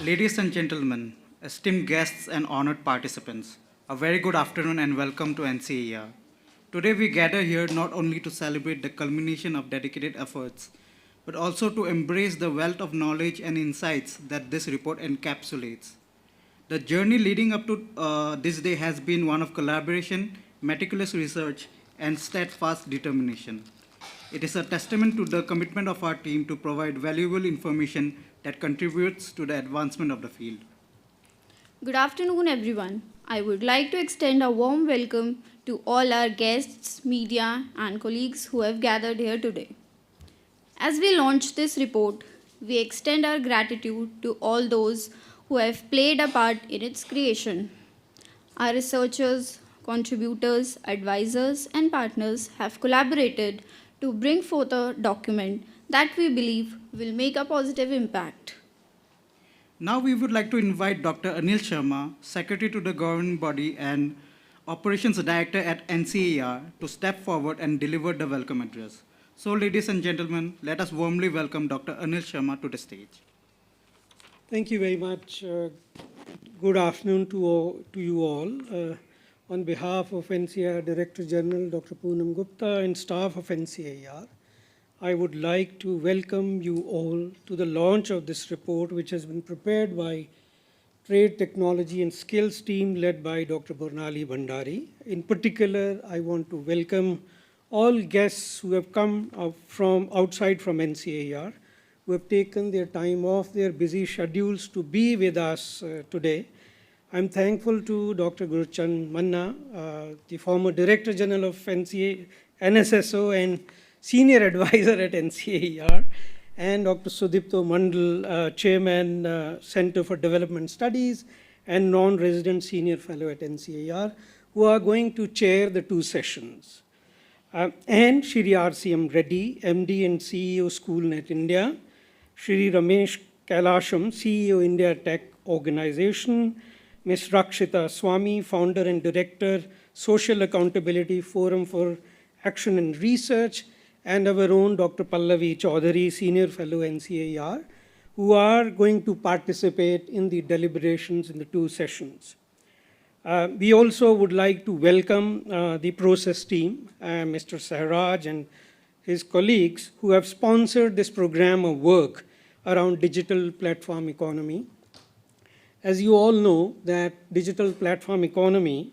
Ladies and gentlemen, esteemed guests and honored participants, a very good afternoon and welcome to NCAER. Today we gather here not only to celebrate the culmination of dedicated efforts, but also to embrace the wealth of knowledge and insights that this report encapsulates. The journey leading up to this day has been one of collaboration, meticulous research, and steadfast determination. It is a testament to the commitment of our team to provide valuable information that contributes to the advancement of the field. Good afternoon, everyone. I would like to extend a warm welcome to all our guests, media, and colleagues who have gathered here today. As we launch this report, we extend our gratitude to all those who have played a part in its creation. Our researchers, contributors, advisors, and partners have collaborated to bring forth a document that we believe will make a positive impact. Now we would like to invite Dr. Anil Sharma, Secretary to the Governing Body and Operations Director at NCAER, to step forward and deliver the welcome address. So, ladies and gentlemen, let us warmly welcome Dr. Anil Sharma to the stage. Thank you very much. Good afternoon to you all. On behalf of NCAER Director General Dr. Poonam Gupta and staff of NCAER, I would like to welcome you all to the launch of this report, which has been prepared by Trade, Technology and Skills team led by Dr. Bornali Bhandari. In particular, I want to welcome all guests who have come from outside from NCAER, who have taken their time off their busy schedules to be with us today. I'm thankful to Dr. Guruchand Manna, the former Director General of NSSO and Senior Advisor at NCAER, and Dr. Sudipto Mandal, Chairman, Center for Development Studies and Non-Resident Senior Fellow at NCAER, who are going to chair the two sessions. And Shri RCM Reddy, MD and CEO SchoolNet India, Shri Ramesh Kailasham, CEO India Tech Organization, Ms. Rakshita Swami, Founder and Director, Social Accountability Forum for Action and Research, and our own Dr. Pallavi Chaudhary, Senior Fellow NCAER, who are going to participate in the deliberations in the two sessions. We also would like to welcome the process team, Mr. Sahraj and his colleagues, who have sponsored this program of work around digital platform economy. As you all know, that digital platform economy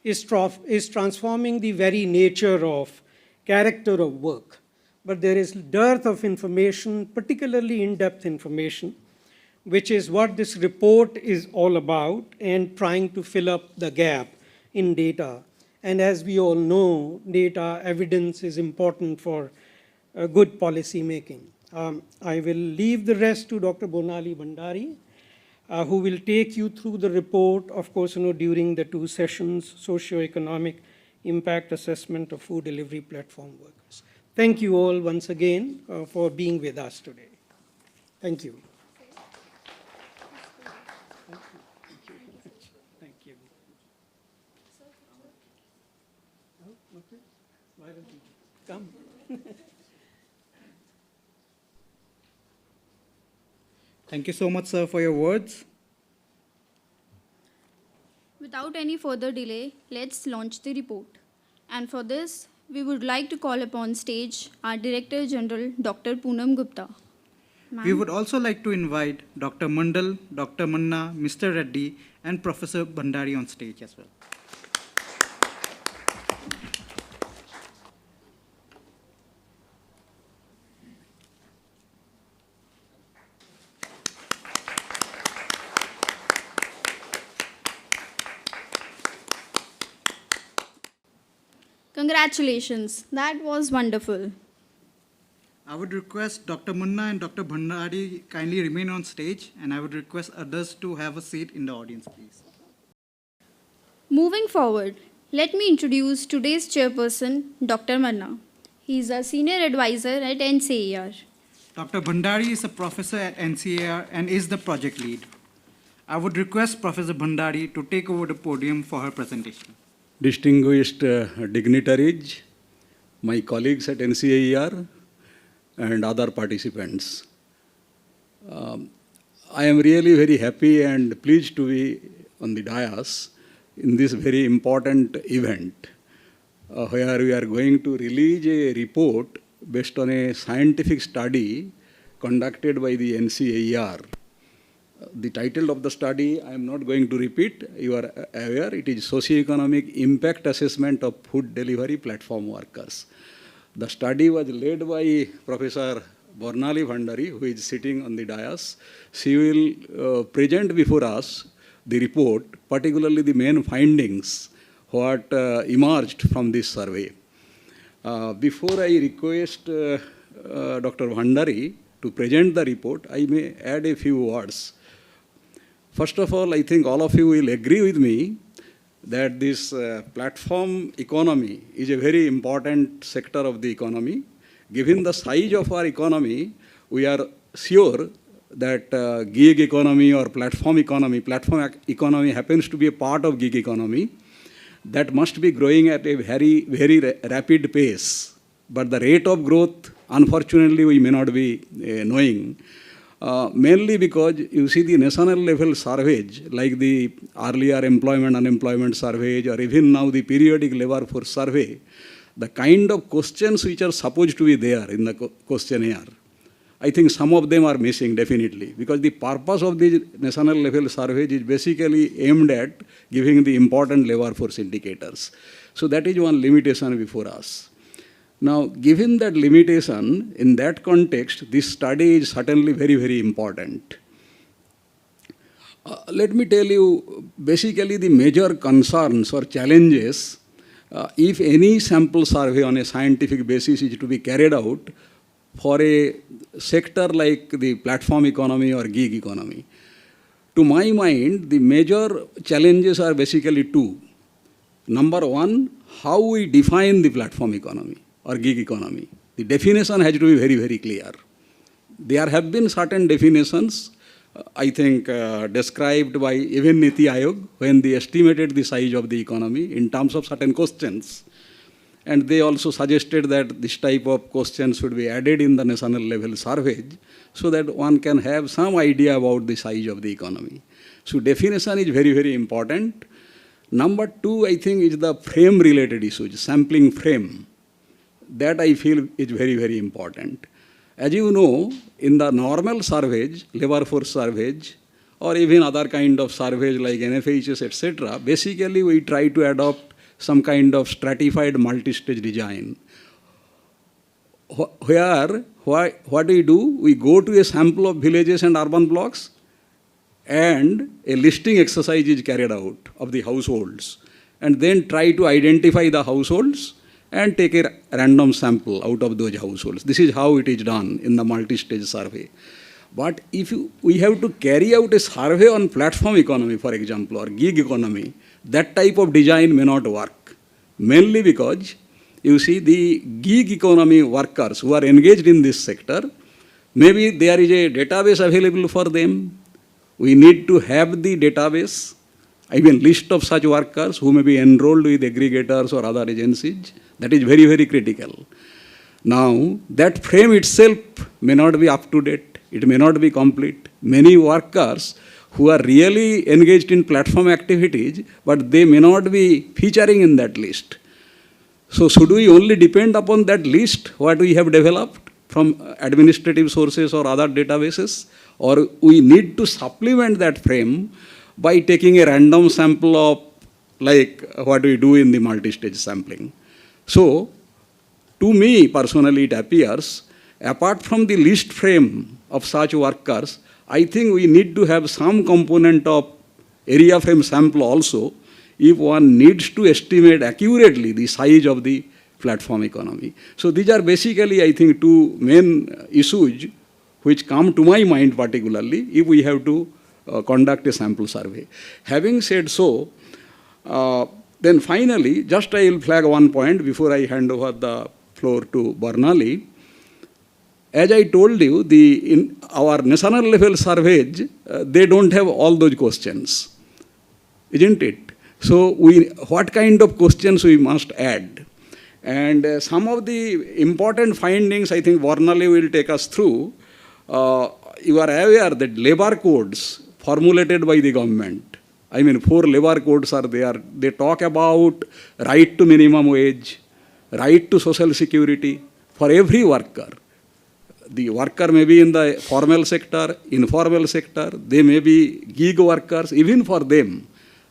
is transforming the very nature of character of work. But there is dearth of information, particularly in-depth information, which is what this report is all about, and trying to fill up the gap in data. And as we all know, data evidence is important for good policy making. I will leave the rest to Dr. Bornali Bhandari, who will take you through the report, of course, during the two sessions, Socio-economic Impact Assessment of Food Delivery Platform Workers. Thank you all once again for being with us today. Thank you. Thank you. Why don't you come? Thank you so much, sir, for your words. Without any further delay, let's launch the report. And for this, we would like to call upon stage our Director General, Dr. Poonam Gupta. We would also like to invite Dr. Mandal, Dr. Manna, Mr. Reddy, and Professor Bhandari on stage as well. Congratulations, that was wonderful. I would request Dr. Manna and Dr. Bhandari kindly remain on stage, and I would request others to have a seat in the audience, please. Moving forward, let me introduce today's chairperson, Dr. Manna. He is a senior advisor at NCAER. Dr. Bhandari is a professor at NCAER and is the project lead. I would request Professor Bhandari to take over the podium for her presentation. Distinguished dignitaries, my colleagues at NCAER, and other participants. I am really very happy and pleased to be on the dais in this very important event where we are going to release a report based on a scientific study conducted by the NCAER. The title of the study I am not going to repeat, you are aware, it is Socio-economic Impact Assessment of Food Delivery Platform Workers. The study was led by Professor Bornali Bhandari, who is sitting on the dais. She will present before us the report, particularly the main findings, what emerged from this survey. Before I request Dr. Bhandari to present the report, I may add a few words. First of all, I think all of you will agree with me that this platform economy is a very important sector of the economy. Given the size of our economy, we are sure that gig economy or platform economy happens to be a part of gig economy that must be growing at a very, very rapid pace. But the rate of growth, unfortunately, we may not be knowing. Mainly because you see the national level surveys, like the earlier employment, unemployment surveys, or even now the periodic labor force survey, the kind of questions which are supposed to be there in the questionnaire, I think some of them are missing definitely, because the purpose of the national level surveys is basically aimed at giving the important labor force indicators. So that is one limitation before us. Now, given that limitation, in that context, this study is certainly very, very important. Let me tell you, basically the major concerns or challenges, if any sample survey on a scientific basis is to be carried out for a sector like the platform economy or gig economy. To my mind, the major challenges are basically two. Number one, how we define the platform economy or gig economy. The definition has to be very, very clear. There have been certain definitions, I think, described by even Niti Aayog when they estimated the size of the economy in terms of certain questions. And they also suggested that this type of questions should be added in the national level surveys so that one can have some idea about the size of the economy. So definition is very, very important. Number two, I think, is the frame related issues, sampling frame. That I feel is very, very important. As you know, in the normal surveys, labor force surveys, or even other kind of surveys like NFHS, etc., basically we try to adopt some kind of stratified multi-stage design. Where, what we do, we go to a sample of villages and urban blocks, and a listing exercise is carried out of the households, and then try to identify the households and take a random sample out of those households. This is how it is done in the multi-stage survey. But if we have to carry out a survey on platform economy, for example, or gig economy, that type of design may not work. Mainly because, you see, the gig economy workers who are engaged in this sector, maybe there is a database available for them. We need to have the database, I mean list of such workers who may be enrolled with aggregators or other agencies. That is very, very critical. Now, that frame itself may not be up to date. It may not be complete. Many workers who are really engaged in platform activities, but they may not be featuring in that list. So, should we only depend upon that list, what we have developed from administrative sources or other databases? Or we need to supplement that frame by taking a random sample of, like what we do in the multi-stage sampling. So, to me personally it appears, apart from the list frame of such workers, I think we need to have some component of area frame sample also if one needs to estimate accurately the size of the platform economy. So these are basically, I think, two main issues which come to my mind particularly if we have to conduct a sample survey. Having said so, then finally, just I will flag one point before I hand over the floor to Bornali. As I told you, in our national level surveys, they don't have all those questions, isn't it? So what kind of questions we must add? And some of the important findings, I think Bornali will take us through. you are aware that labor codes formulated by the government, I mean, 4 labor codes are there. They talk about right to minimum wage, right to social security for every worker. The worker may be in the formal sector, informal sector, they may be gig workers. Even for them,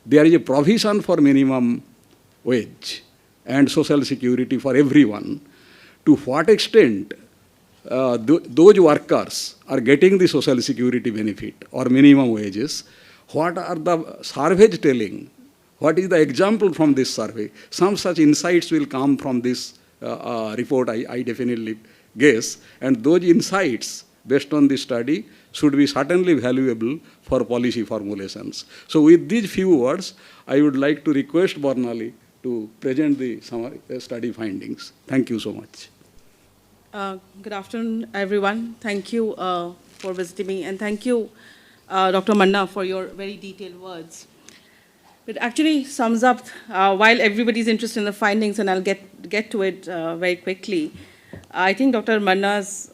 there is a provision for minimum wage and social security for everyone. To what extent those workers are getting the social security benefit or minimum wages? What are the surveys telling? What is the example from this survey? Some such insights will come from this report, I definitely guess. And those insights, based on the study, should be certainly valuable for policy formulations. So with these few words, I would like to request Bornali to present the summary, study findings. Thank you so much. Good afternoon, everyone. Thank you for visiting me, and thank you, Dr. Manna, for your very detailed words. It actually sums up, while everybody's interested in the findings, and I'll get to it very quickly, I think Dr. Manna's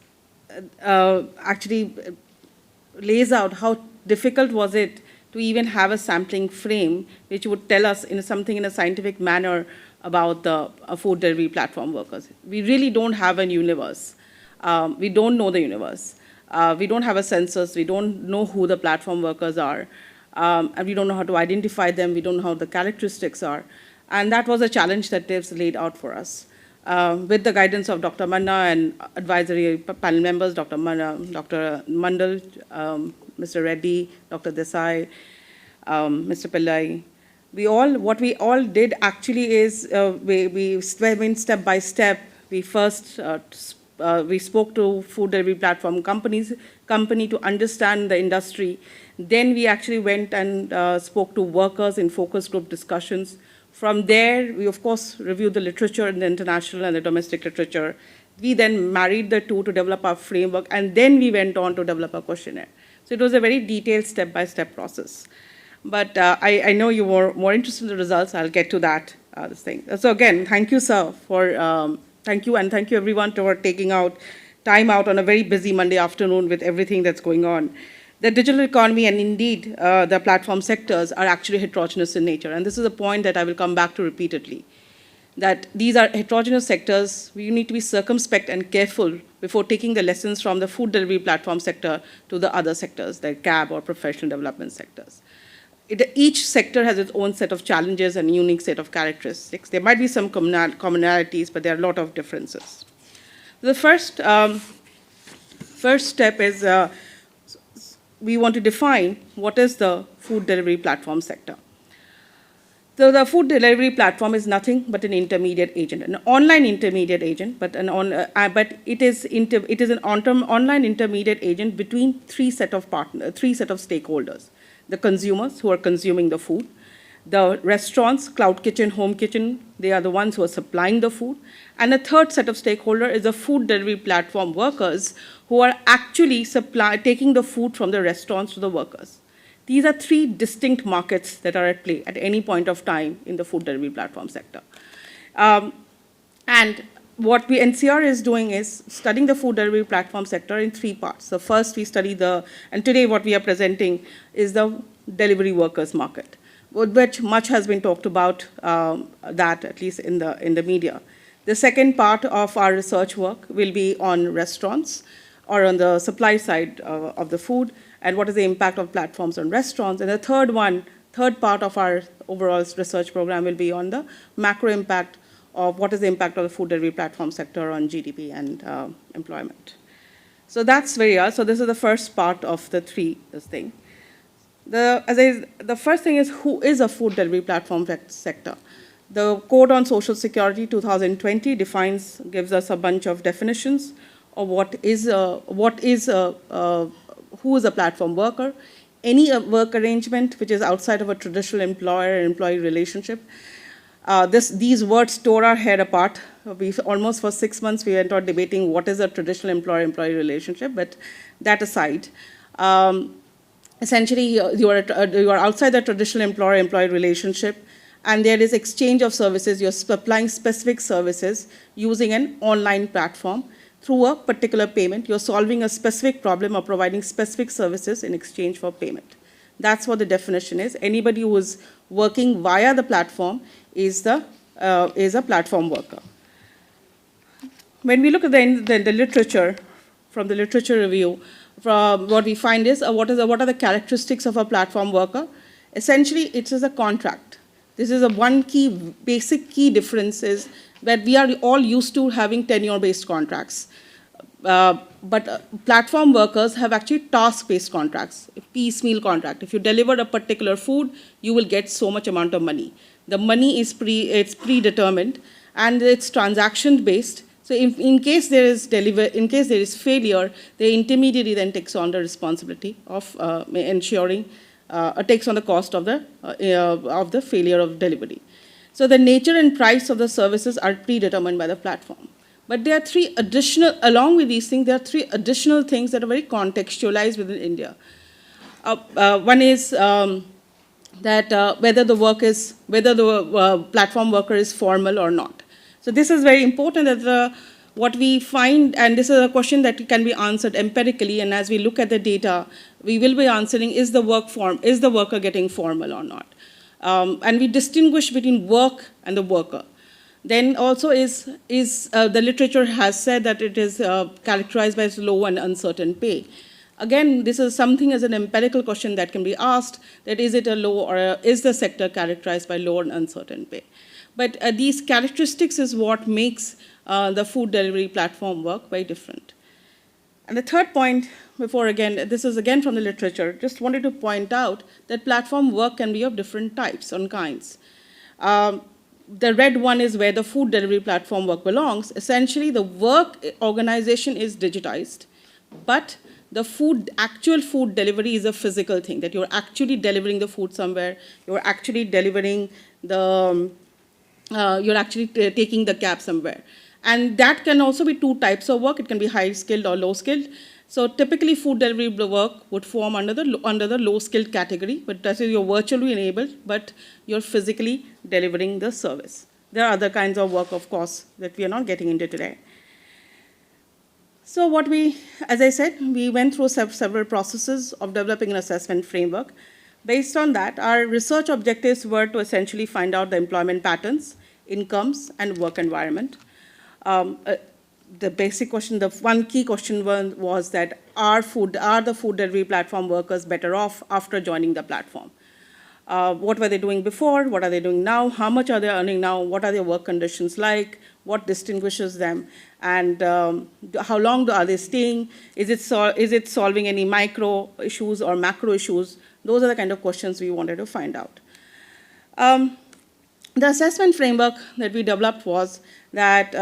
actually lays out how difficult was it to even have a sampling frame which would tell us something in a scientific manner about the food delivery platform workers. We really don't have a universe. We don't know the universe. We don't have a census. We don't know who the platform workers are. And we don't know how to identify them. We don't know how the characteristics are. And that was a challenge that they've laid out for us. With the guidance of Dr. Manna and advisory panel members, Dr. Manna, Dr. Mandal, Mr. Reddy, Dr. Desai, Mr. Pillai, what we all did actually is we went step by step. We first we spoke to food delivery platform company to understand the industry. Then we actually went and spoke to workers in focus group discussions. From there, we of course reviewed the literature in the international and the domestic literature. We then married the two to develop our framework, and then we went on to develop a questionnaire. So it was a very detailed step-by-step process. But I know you were more interested in the results. I'll get to that, this thing. So again, thank you, sir, for, thank you, and thank you everyone for taking time out on a very busy Monday afternoon with everything that's going on. The digital economy and indeed the platform sectors are actually heterogeneous in nature. And this is a point that I will come back to repeatedly, that these are heterogeneous sectors. We need to be circumspect and careful before taking the lessons from the food delivery platform sector to the other sectors, like CAB or professional development sectors. Each sector has its own set of challenges and unique set of characteristics. There might be some commonalities, but there are a lot of differences. The first step is we want to define what is the food delivery platform sector. So the food delivery platform is nothing but an intermediate agent, an online intermediate agent, but it is an online intermediate agent between three set of stakeholders: the consumers who are consuming the food, the restaurants, cloud kitchen, home kitchen, they are the ones who are supplying the food, and the third set of stakeholder is the food delivery platform workers who are actually taking the food from the restaurants to the workers. These are three distinct markets that are at play at any point of time in the food delivery platform sector. And what NCER is doing is studying the food delivery platform sector in three parts. So first we study and today what we are presenting is the delivery workers market, which much has been talked about, that at least in the media. The second part of our research work will be on restaurants or on the supply side of the food, and what is the impact of platforms on restaurants. And the third part of our overall research program will be on the macro impact of what is the impact of the food delivery platform sector on GDP and employment. So that's so this is the first part of the this thing. The first thing is, who is a food delivery platform sector? The Code on Social Security 2020 gives us a bunch of definitions of who is a platform worker, any work arrangement which is outside of a traditional employer and employee relationship. These words tore our head apart. Almost for 6 months we went on debating what is a traditional employer-employee relationship, but that aside, essentially you are outside the traditional employer-employee relationship, and there is exchange of services. You're supplying specific services using an online platform. through a particular payment. You're solving a specific problem or providing specific services in exchange for payment. That's what the definition is. Anybody who is working via the platform is a platform worker. When we look at the literature, from the literature review, from what we find is, what are the characteristics of a platform worker? Essentially, it is a contract. This is one basic key difference is that we are all used to having tenure-based contracts. But platform workers have actually task-based contracts, piecemeal contract. If you deliver a particular food, you will get so much amount of money. The money is predetermined, and it's transaction-based. So in case there is failure, the intermediary then takes on the responsibility of ensuring, takes on the cost of the failure of delivery. So the nature and price of the services are predetermined by the platform. But there are along with these things, there are three additional things that are very contextualized within India. One is that whether the platform worker is formal or not. So this is very important that what we find, and this is a question that can be answered empirically, and as we look at the data, we will be answering, is the worker getting formal or not? And we distinguish between work and the worker. Then also the literature has said that it is characterized by low and uncertain pay. Again, this is something as an empirical question that can be asked, that is it a low or is the sector characterized by low and uncertain pay? But these characteristics is what makes the food delivery platform work very different. And the third point, this is again from the literature, just wanted to point out that platform work can be of different types and kinds. The red one is where the food delivery platform work belongs. Essentially, the work organization is digitized, but the actual food delivery is a physical thing, that you're actually delivering the food somewhere, you're actually delivering you're actually taking the cab somewhere. And that can also be two types of work. It can be high-skilled or low-skilled. So typically, food delivery work would form under the low-skilled category, but that is you're virtually enabled, but you're physically delivering the service. There are other kinds of work, of course, that we are not getting into today. So as I said, we went through several processes of developing an assessment framework. Based on that, our research objectives were to essentially find out the employment patterns, incomes, and work environment. The basic question, the one key question was that are the food delivery platform workers better off after joining the platform? What were they doing before? What are they doing now? How much are they earning now? What are their work conditions like? What distinguishes them? And how long are they staying? Is it solving any micro issues or macro issues? Those are the kind of questions we wanted to find out. The assessment framework that we developed was that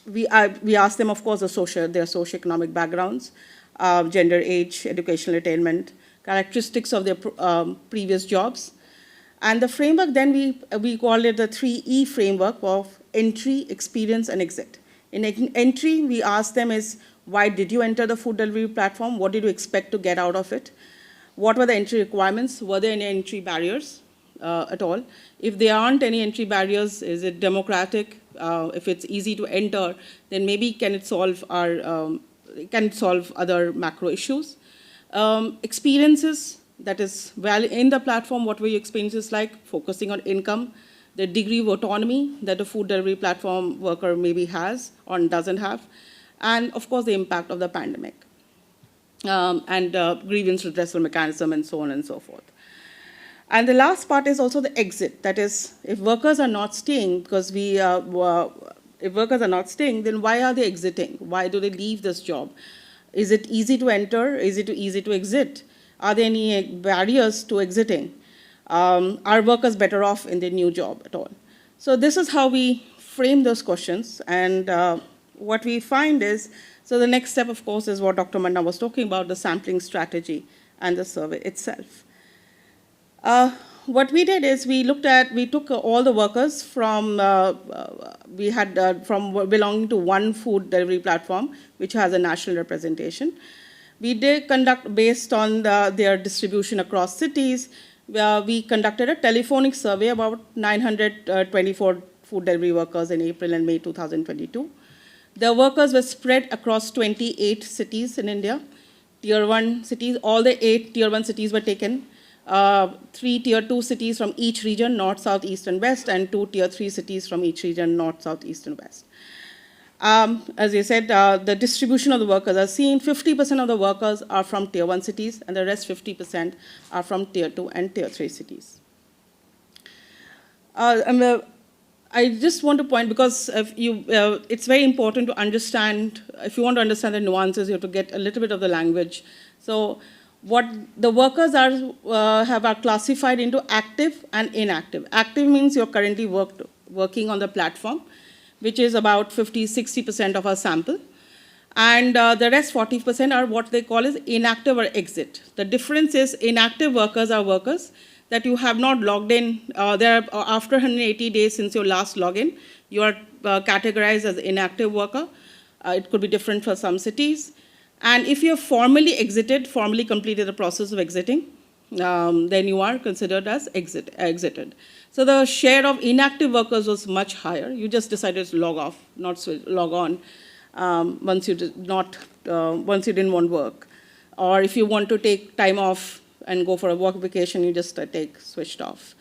we asked them, of course, their socio-economic backgrounds, gender, age, educational attainment, characteristics of their previous jobs. And the framework, then we called it the 3E framework of entry, experience, and exit. In entry, we asked them is, why did you enter the food delivery platform? What did you expect to get out of it? What were the entry requirements? Were there any entry barriers at all? If there aren't any entry barriers, is it democratic? If it's easy to enter, then maybe can it solve other macro issues? Experiences, that is, in the platform, what were your experiences like? Focusing on income, the degree of autonomy that a food delivery platform worker maybe has or doesn't have, and of course the impact of the pandemic, and grievance redressal mechanism, and so on and so forth. And the last part is also the exit. That is, if workers are not staying, because if workers are not staying, then why are they exiting? Why do they leave this job? Is it easy to enter? Is it easy to exit? Are there any barriers to exiting? Are workers better off in their new job at all? So this is how we frame those questions. And what we find is, so the next step, of course, is what Dr. Manna was talking about, the sampling strategy and the survey itself. What we did is we took all the workers from belonging to one food delivery platform, which has a national representation. We did conduct, based on their distribution across cities, we conducted a telephonic survey about 924 food delivery workers in April and May 2022. The workers were spread across 28 cities in India, tier 1 cities. All the 8 tier 1 cities were taken. 3 tier 2 cities from each region, north, south, east, and west, and 2 tier 3 cities from each region, north, south, east, and west. As I said, the distribution of the workers are seen. 50% of the workers are from tier 1 cities, and the rest 50% are from tier 2 and tier 3 cities. I just want to point, because it's very important to understand, if you want to understand the nuances, you have to get a little bit of the language. So what the workers are classified into active and inactive. Active means you're currently working on the platform, which is about 50-60% of our sample. And the rest 40% are what they call as inactive or exit. The difference is inactive workers are workers that you have not logged in. After 180 days since your last login, you are categorized as inactive worker. It could be different for some cities. And if you have formally completed the process of exiting, then you are considered as exited. So the share of inactive workers was much higher. You just decided to log off, not log on, once you didn't want work. Or if you want to take time off and go for a work vacation, you just switched off.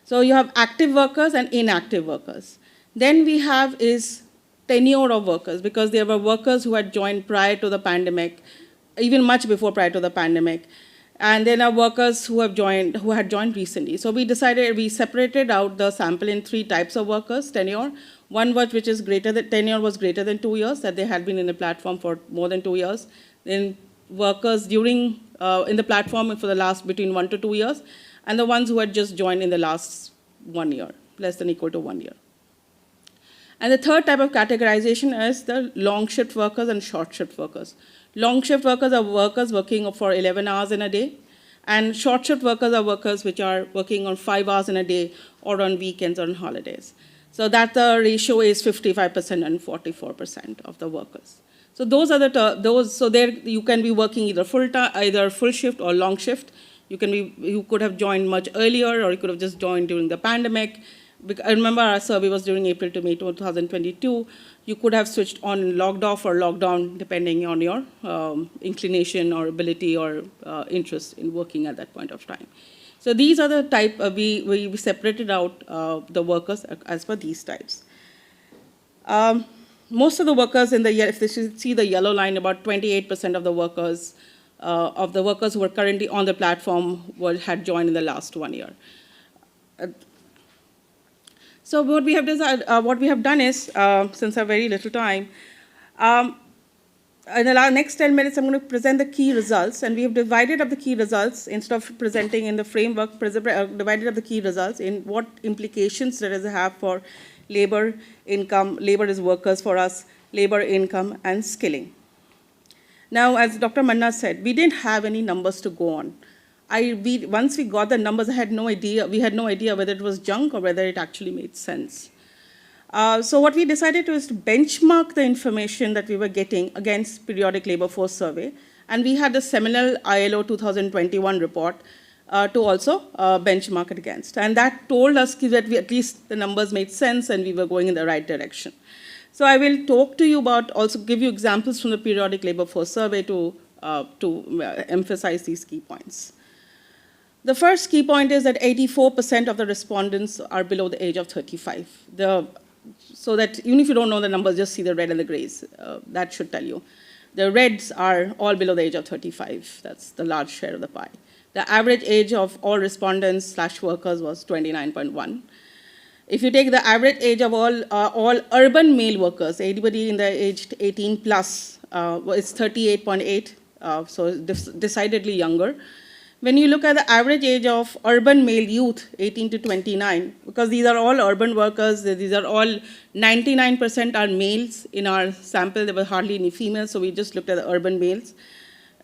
So you have active workers and inactive workers. Then we have is tenure of workers, because there were workers who had joined prior to the pandemic, even much before prior to the pandemic. And then are workers who had joined recently. So we separated out the sample in 3 types of workers, tenure. One which is tenure was greater than 2 years, that they had been in the platform for more than 2 years. Then workers in the platform for the last between 1 to 2 years, and the ones who had just joined in the last 1 year, less than equal to 1 year. And the third type of categorization is the long shift workers and short shift workers. Long shift workers are workers working for 11 hours in a day, and short shift workers are workers which are working on 5 hours in a day or on weekends or on holidays. So that the ratio is 55% and 44% of the workers. So those are so there you can be working either full shift or long shift. You could have joined much earlier, or you could have just joined during the pandemic. I remember our survey was during April to May 2022. You could have switched on and logged off or logged on depending on your inclination or ability or interest in working at that point of time. So these are the type, we separated out the workers as per these types. Most of the workers if you see the yellow line, about 28% of the workers who are currently on the platform had joined in the last 1 year. So what we have done is, since I have very little time, in the next 10 minutes, I'm going to present the key results, and we have divided up the key results instead of presenting in the framework. Divided up the key results in what implications does it have for labor, income, labor is workers for us, labor, income, and skilling. Now, as Dr. Manna said, we didn't have any numbers to go on. Once we got the numbers, we had no idea whether it was junk or whether it actually made sense. So what we decided to is to benchmark the information that we were getting against periodic labor force survey. And we had the seminal ILO 2021 report to also benchmark it against. And that told us that at least the numbers made sense and we were going in the right direction. So I will talk to you about, also give you examples from the periodic labor force survey to emphasize these key points. The first key point is that 84% of the respondents are below the age of 35. So that even if you don't know the numbers, just see the red and the grays. That should tell you. The reds are all below the age of 35. That's the large share of the pie. The average age of all respondents / workers was 29.1. If you take the average age of all urban male workers, anybody in the age 18 plus, it's 38.8, so decidedly younger. When you look at the average age of urban male youth, 18 to 29, because these are all urban workers, these are all 99% are males in our sample. There were hardly any females, so we just looked at the urban males,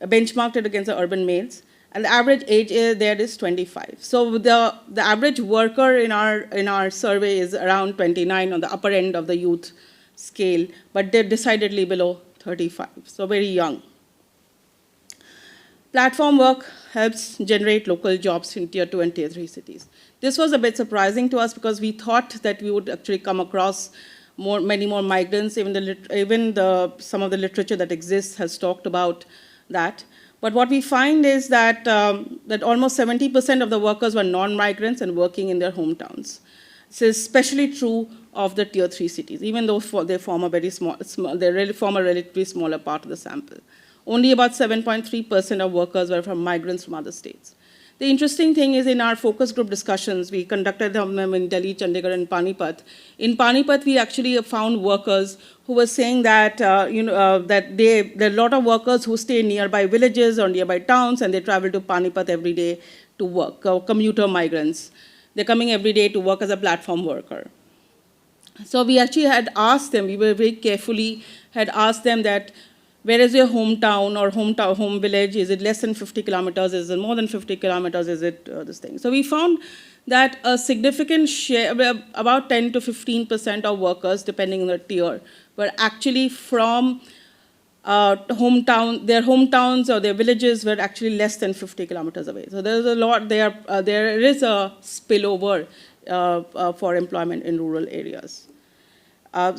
benchmarked it against the urban males. And the average age there is 25. So the average worker in our survey is around 29 on the upper end of the youth scale, but they're decidedly below 35, so very young. Platform work helps generate local jobs in tier 2 and tier 3 cities. This was a bit surprising to us because we thought that we would actually come across many more migrants. Some of the literature that exists has talked about that. But what we find is that, that almost 70% of the workers were non-migrants and working in their hometowns. This is especially true of the tier 3 cities, even though they form a very form a relatively smaller part of the sample. Only about 7.3% of workers were from migrants from other states. The interesting thing is in our focus group discussions, we conducted them in Delhi, Chandigarh, and Panipat. In Panipat, we actually found workers who were saying that, that there are a lot of workers who stay nearby villages or nearby towns, and they travel to Panipat every day to work, commuter migrants. They're coming every day to work as a platform worker. So we actually had asked them, we were very carefully had asked them that, where is your hometown or home village? Is it less than 50 kilometers? Is it more than 50 kilometers? Is it this thing? So we found that a significant share, about 10 to 15% of workers, depending on the tier, were actually from their hometowns or their villages were actually less than 50 kilometers away. So there's a lot there. There is a spillover for employment in rural areas. But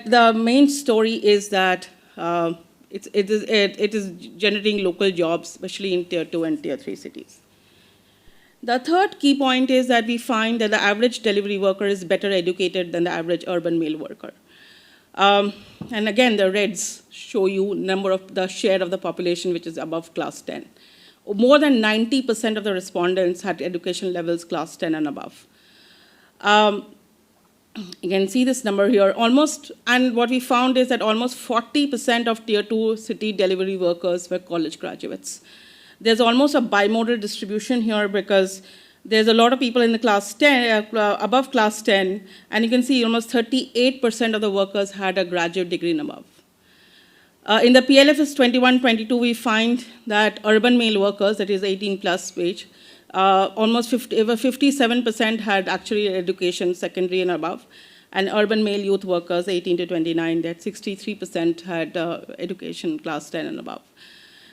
the main story is that it is generating local jobs, especially in tier 2 and tier 3 cities. The third key point is that we find that the average delivery worker is better educated than the average urban male worker. And again, the reds show you the share of the population which is above class 10. More than 90% of the respondents had education levels class 10 and above. You can see this number here, and what we found is that almost 40% of tier 2 city delivery workers were college graduates. There's almost a bimodal distribution here because there's a lot of people in the class 10, above class 10, and you can see almost 38% of the workers had a graduate degree and above. In the PLFS 21-22, we find that urban male workers, that is 18 plus wage, almost 57% had actually education, secondary and above, and urban male youth workers, 18 to 29, that 63% had education class 10 and above.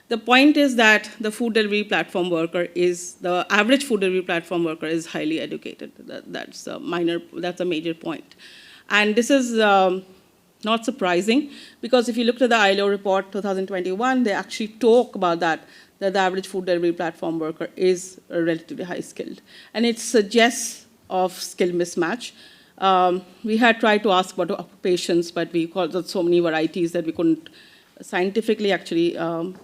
The point is that the food delivery platform worker the average food delivery platform worker is highly educated. That's a major point. And this is not surprising, because if you look at the ILO report 2021, they actually talk about that the average food delivery platform worker is relatively high skilled. And it suggests of skill mismatch. We had tried to ask about occupations, but we called so many varieties that we couldn't scientifically actually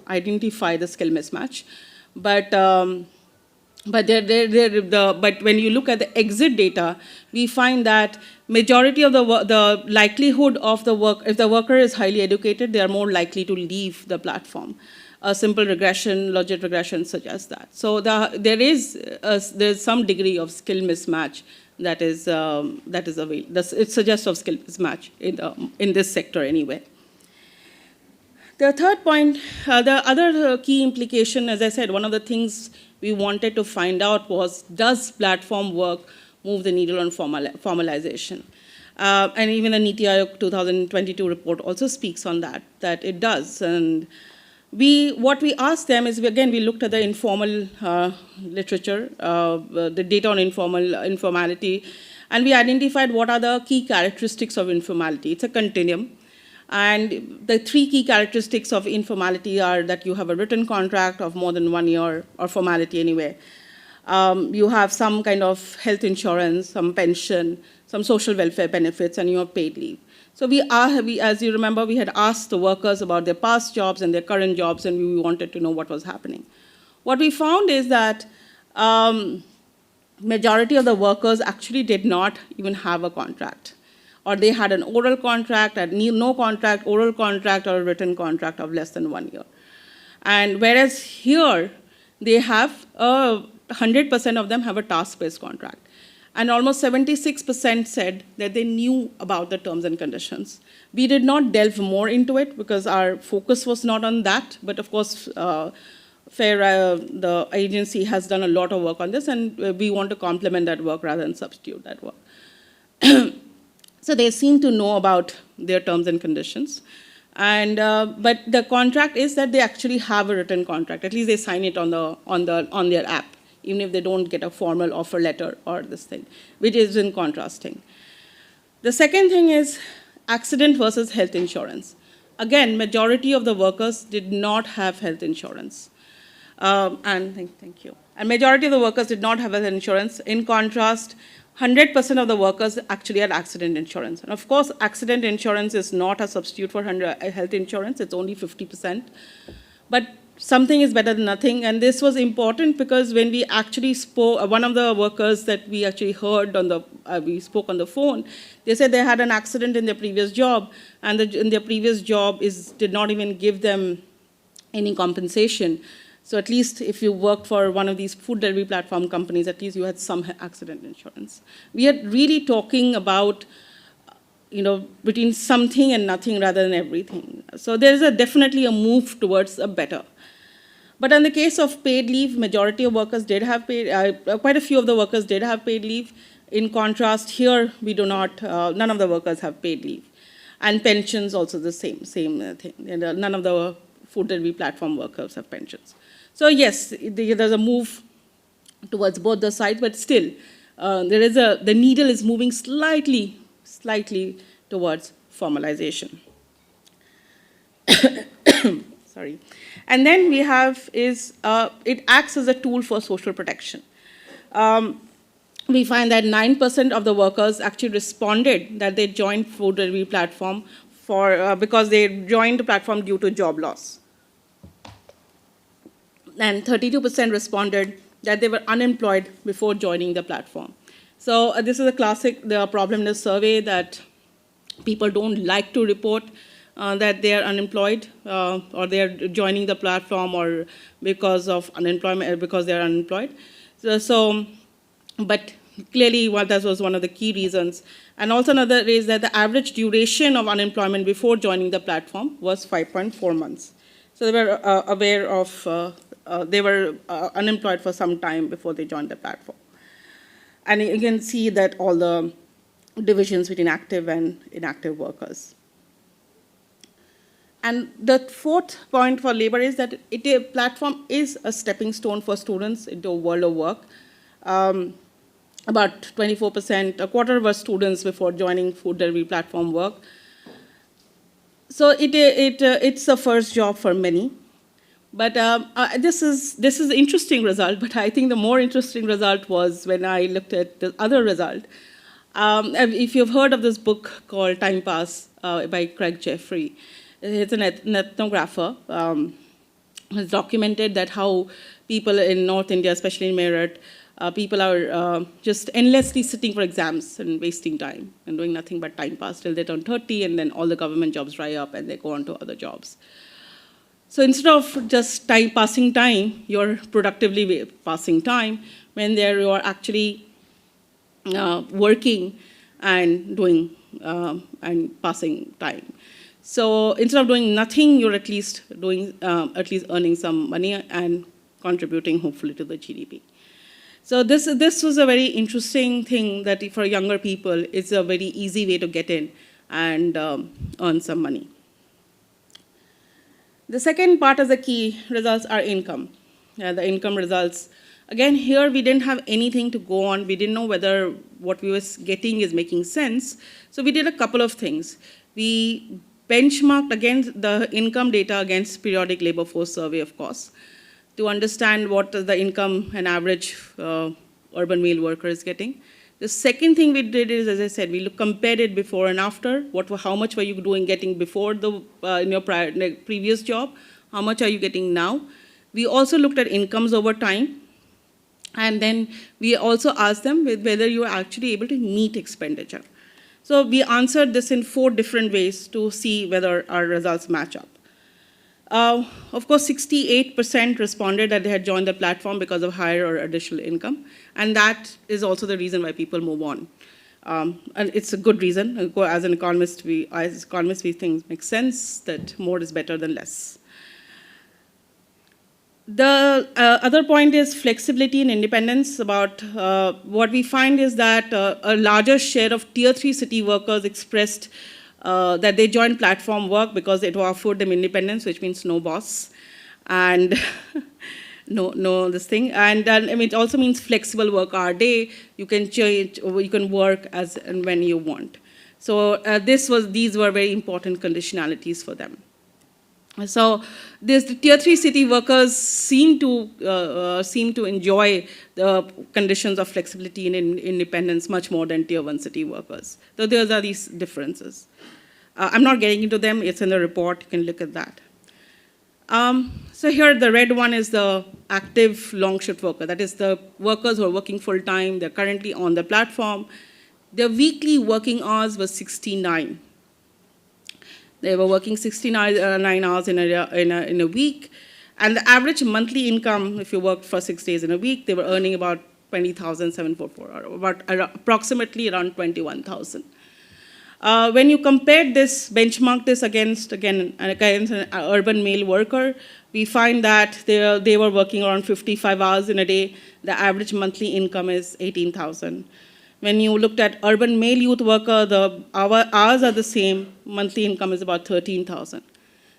identify the skill mismatch. But when you look at the exit data, we find that majority of the likelihood of the work, if the worker is highly educated, they are more likely to leave the platform. A simple regression, logic regression suggests that. So there's some degree of skill mismatch that is available. It suggests of skill mismatch in this sector anyway. The third point, the other key implication, as I said, one of the things we wanted to find out was, does platform work move the needle on formalization? And even the NITI Aayog 2022 report also speaks on that it does. And what we asked them is, again, we looked at the informal literature, the data on informality, and we identified what are the key characteristics of informality. It's a continuum. And the three key characteristics of informality are that you have a written contract of more than 1 year, or formality anyway. You have some kind of health insurance, some pension, some social welfare benefits, and you have paid leave. So as you remember, we had asked the workers about their past jobs and their current jobs, and we wanted to know what was happening. What we found is that majority of the workers actually did not even have a contract, or they had an oral contract, no contract, oral contract, or a written contract of less than 1 year. And whereas here, they have 100% of them have a task-based contract. And almost 76% said that they knew about the terms and conditions. We did not delve more into it because our focus was not on that, but of course, the agency has done a lot of work on this, and we want to complement that work rather than substitute that work. So they seem to know about their terms and conditions. And, but the contract is that they actually have a written contract. At least they sign it on their app, even if they don't get a formal offer letter or this thing, which is in contrasting. The second thing is accident versus health insurance. Again, majority of the workers did not have health insurance. Thank you. And majority of the workers did not have health insurance. In contrast, 100% of the workers actually had accident insurance. And of course, accident insurance is not a substitute for health insurance. It's only 50%. But something is better than nothing. And this was important because when we actually spoke, one of the workers that we actually heard we spoke on the phone, they said they had an accident in their previous job, and in their previous job did not even give them any compensation. So at least if you worked for one of these food delivery platform companies, at least you had some accident insurance. We are really talking about, between something and nothing rather than everything. So there is definitely a move towards a better. But in the case of paid leave, majority of workers did have quite a few of the workers did have paid leave. In contrast, here we do not, none of the workers have paid leave. And pensions also the same thing. None of the food delivery platform workers have pensions. So yes, there's a move towards both the sides, but still, the needle is moving slightly towards formalization. Sorry. And then we have it acts as a tool for social protection. We find that 9% of the workers actually responded that they joined food delivery platform because they joined the platform due to job loss. And 32% responded that they were unemployed before joining the platform. So this is a classic problemless survey that people don't like to report that they are unemployed or they are joining the platform or because of unemployment, because they are unemployed. But clearly that was one of the key reasons. And also another is that the average duration of unemployment before joining the platform was 5.4 months. So they were aware of, they were unemployed for some time before they joined the platform. And you can see that all the divisions between active and inactive workers. And the fourth point for labor is that a platform is a stepping stone for students into a world of work. About 24%, a quarter were students before joining food delivery platform work. So it's a first job for many. But this is an interesting result, but I think the more interesting result was when I looked at the other result. If you've heard of this book called Time Pass by Craig Jeffrey, it's an ethnographer. Has documented that how people in North India, especially in Meerut, people are just endlessly sitting for exams and wasting time and doing nothing but time pass till they turn 30, and then all the government jobs dry up and they go on to other jobs. So instead of just passing time, you're productively passing time when you are actually working and doing and passing time. So instead of doing nothing, you're at least earning some money and contributing hopefully to the GDP. So this was a very interesting thing that for younger people, it's a very easy way to get in and earn some money. The second part of the key results are income. The income results. Again, here we didn't have anything to go on. We didn't know whether what we were getting is making sense. So we did a couple of things. We benchmarked against the income data against periodic labor force survey, of course, to understand what the income an average urban male worker is getting. The second thing we did is, as I said, we compared it before and after. How much were you getting before in your previous job? How much are you getting now? We also looked at incomes over time. And then we also asked them whether you are actually able to meet expenditure. So we answered this in 4 different ways to see whether our results match up. Of course, 68% responded that they had joined the platform because of higher or additional income. And that is also the reason why people move on. And it's a good reason. As economists, we think it makes sense that more is better than less. The other point is flexibility and independence. About what we find is that a larger share of tier 3 city workers expressed that they joined platform work because it offered them independence, which means no boss, and no this thing. And it also means flexible work hour day. You can change, or you can work as and when you want. So these were very important conditionalities for them. So the tier 3 city workers seem to enjoy the conditions of flexibility and independence much more than tier 1 city workers. So there are these differences. I'm not getting into them. It's in the report. You can look at that. So here, the red one is the active long shift worker. That is the workers who are working full time. They're currently on the platform. Their weekly working hours was 69. They were working 69 hours in a week. And the average monthly income, if you worked for 6 days in a week, they were earning about 20,744, or about approximately around 21,000. When you compare this, benchmark this against an urban male worker, we find that they were working around 55 hours in a day. The average monthly income is 18,000. When you looked at urban male youth worker, the hours are the same. Monthly income is about 13,000.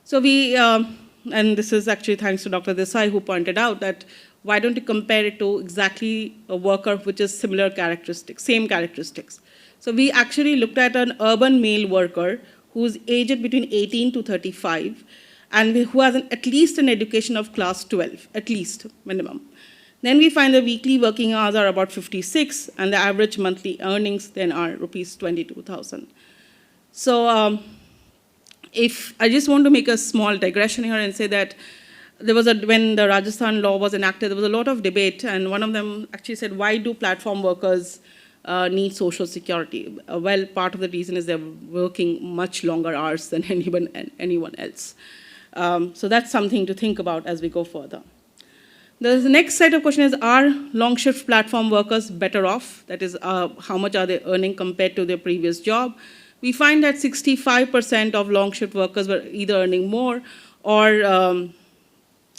So and this is actually thanks to Dr. Desai, who pointed out that why don't you compare it to exactly a worker which is similar characteristics, same characteristics. So we actually looked at an urban male worker who's aged between 18 to 35 and who has at least an education of class 12, at least, minimum. Then we find the weekly working hours are about 56, and the average monthly earnings then are rupees 22,000. So if I just want to make a small digression here and say that there was when the Rajasthan law was enacted, there was a lot of debate, and one of them actually said, why do platform workers need social security? Well, part of the reason is they're working much longer hours than anyone else. So that's something to think about as we go further. The next set of questions is, are long shift platform workers better off? That is, how much are they earning compared to their previous job? We find that 65% of long shift workers were either earning more or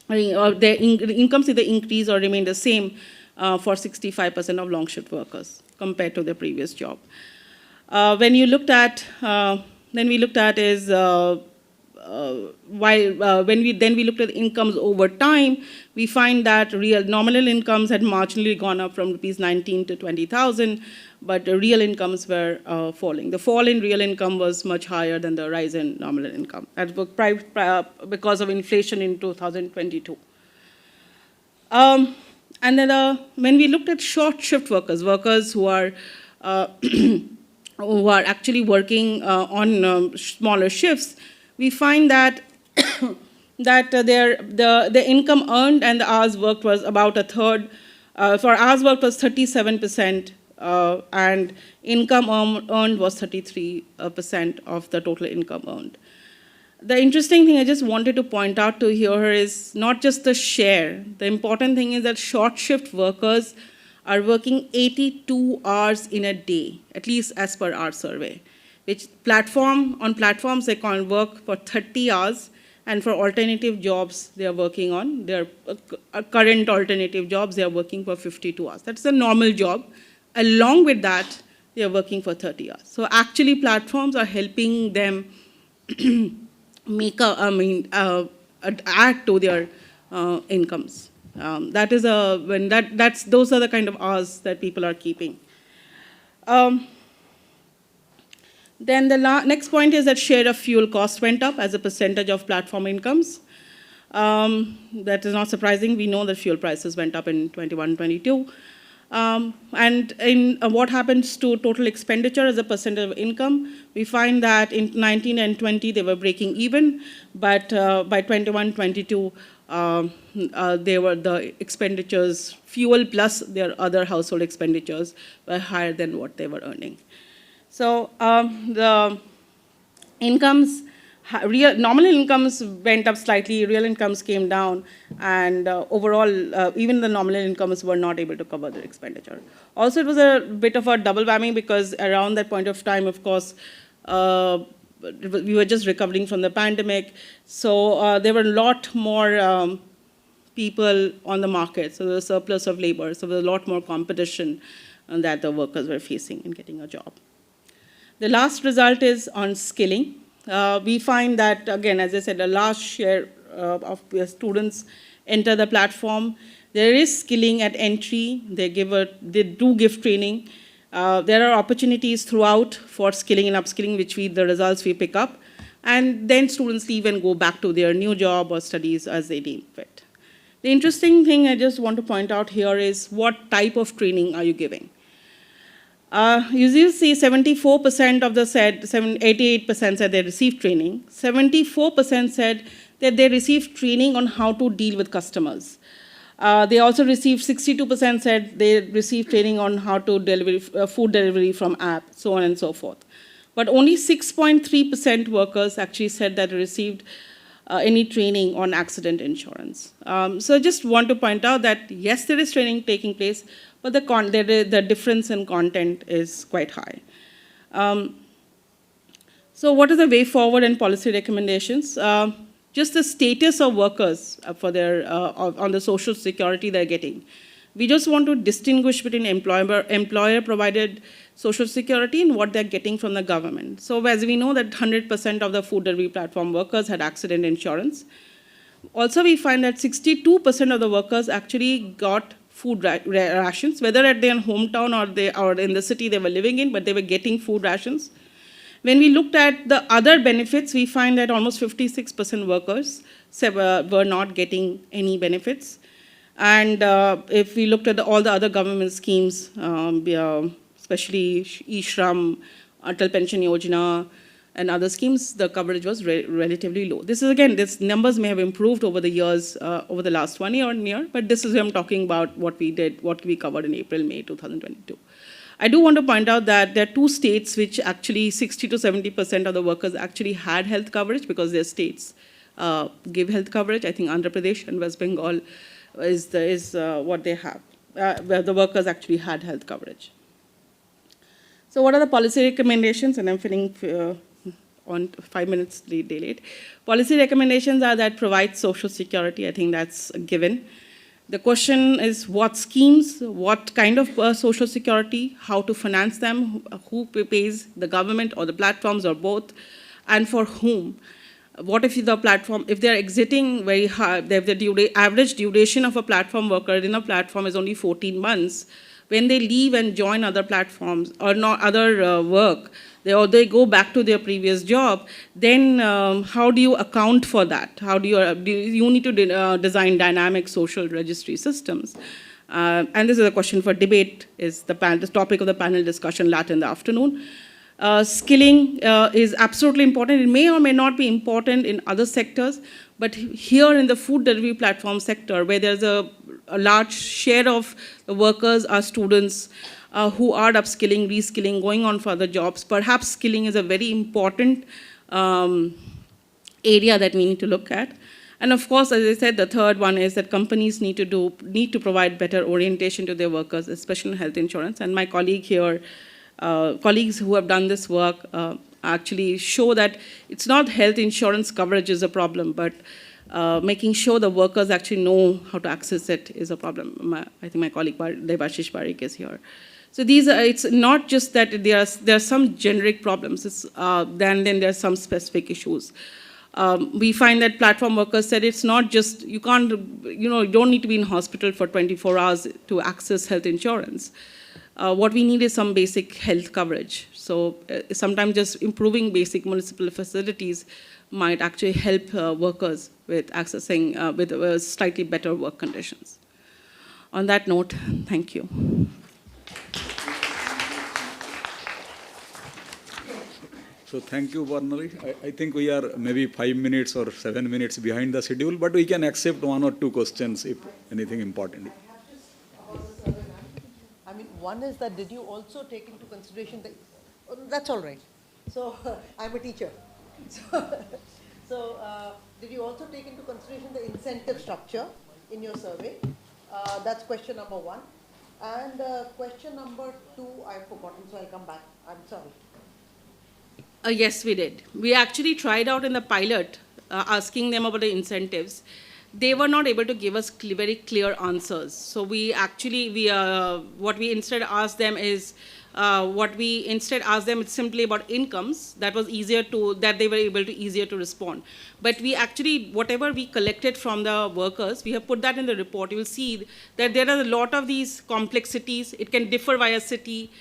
their incomes either increase or remain the same for 65% of long shift workers compared to their previous job. When we looked at is when we looked at incomes over time, we find that real nominal incomes had marginally gone up from rupees 19 to 20,000, but the real incomes were falling. The fall in real income was much higher than the rise in nominal income. That was because of inflation in 2022. And then when we looked at short shift workers, workers who are actually working on smaller shifts, we find that the income earned and the hours worked was about a third. For hours worked was 37%, and income earned was 33% of the total income earned. The interesting thing I just wanted to point out to here is not just the share. The important thing is that short shift workers are working 82 hours in a day, at least as per our survey. Which on platforms they can work for 30 hours, and for alternative jobs they are working on, their current alternative jobs, they are working for 52 hours. That's a normal job. Along with that, they are working for 30 hours. So actually platforms are helping them add to their incomes. Those are the kind of hours that people are keeping. Then the next point is that share of fuel cost went up as a percentage of platform incomes. That is not surprising. We know that fuel prices went up in 21-22. And in what happens to total expenditure as a percentage of income, we find that in 19 and 20 they were breaking even, but by 21-22 the expenditures, fuel plus their other household expenditures, were higher than what they were earning. So the incomes, nominal incomes went up slightly, real incomes came down, and overall, even the nominal incomes were not able to cover their expenditure. Also, it was a bit of a double whammy because around that point of time, of course, we were just recovering from the pandemic, so there were a lot more people on the market, so there was a surplus of labor, so there was a lot more competition that the workers were facing in getting a job. The last result is on skilling. We find that, again, as I said, a large share of students enter the platform. There is skilling at entry. They do give training. There are opportunities throughout for skilling and upskilling, which the results we pick up, and then students leave and go back to their new job or studies as they deem fit. The interesting thing I just want to point out here is what type of training are you giving? You will see 74% of the said, 88% said they received training. 74% said that they received training on how to deal with customers. They also received, 62% said they received training on how to deliver food delivery from app, so on and so forth. But only 6.3% workers actually said that they received any training on accident insurance. So I just want to point out that yes, there is training taking place, but the difference in content is quite high. So what is the way forward and policy recommendations? Just the status of workers for their, on the social security they're getting. We just want to distinguish between employer-provided social security and what they're getting from the government. So as we know that 100% of the food delivery platform workers had accident insurance. Also, we find that 62% of the workers actually got food rations, whether at their hometown or in the city they were living in, but they were getting food rations. When we looked at the other benefits, we find that almost 56% workers were not getting any benefits. And if we looked at all the other government schemes, especially E-Shram, Atal Pension Yojana, and other schemes, the coverage was relatively low. This is, again, these numbers may have improved over the years, over the last 1 year, but this is where I'm talking about what we did, what we covered in April, May 2022. I do want to point out that there are two states which actually 60 to 70% of the workers actually had health coverage because their states give health coverage. I think Andhra Pradesh and West Bengal is what they have, where the workers actually had health coverage. So what are the policy recommendations? And I'm feeling on 5 minutes delayed. Policy recommendations are that provide social security. I think that's a given. The question is what schemes, what kind of social security, how to finance them, who pays, the government or the platforms or both, and for whom. What if the platform, if they're exiting very hard, if the average duration of a platform worker in a platform is only 14 months, when they leave and join other platforms or not other work, they go back to their previous job, then how do you account for that? How do you need to design dynamic social registry systems? And this is a question for debate, is the topic of the panel discussion later in the afternoon. Skilling is absolutely important. It may or may not be important in other sectors, but here in the food delivery platform sector, where there's a large share of the workers are students who are upskilling, reskilling, going on for other jobs, perhaps skilling is a very important area that we need to look at. And of course, as I said, the third one is that companies need to provide better orientation to their workers, especially in health insurance. And my colleague here, colleagues who have done this work actually show that it's not health insurance coverage is a problem, but making sure the workers actually know how to access it is a problem. I think my colleague Debashish Parikh is here. So it's not just that there are some generic problems, then there are some specific issues. We find that platform workers said it's not just, you don't need to be in hospital for 24 hours to access health insurance. What we need is some basic health coverage. So sometimes just improving basic municipal facilities might actually help workers with accessing, with slightly better work conditions. On that note, thank you. So thank you, Bornali. I think we are maybe 5 minutes or 7 minutes behind the schedule, but we can accept 1 or 2 questions if anything important. I mean, one is that did you also take into consideration the, that's all right. So I'm a teacher. So did you also take into consideration the incentive structure in your survey? That's question number 1. And question number 2, I've forgotten, so I'll come back. I'm sorry. Yes, we did. We actually tried out in the pilot, asking them about the incentives. They were not able to give us very clear answers. So what we instead asked them is, it's simply about incomes. That was that they were able to easier to respond. But we actually, whatever we collected from the workers, we have put that in the report. You will see that there are a lot of these complexities. It can differ via city.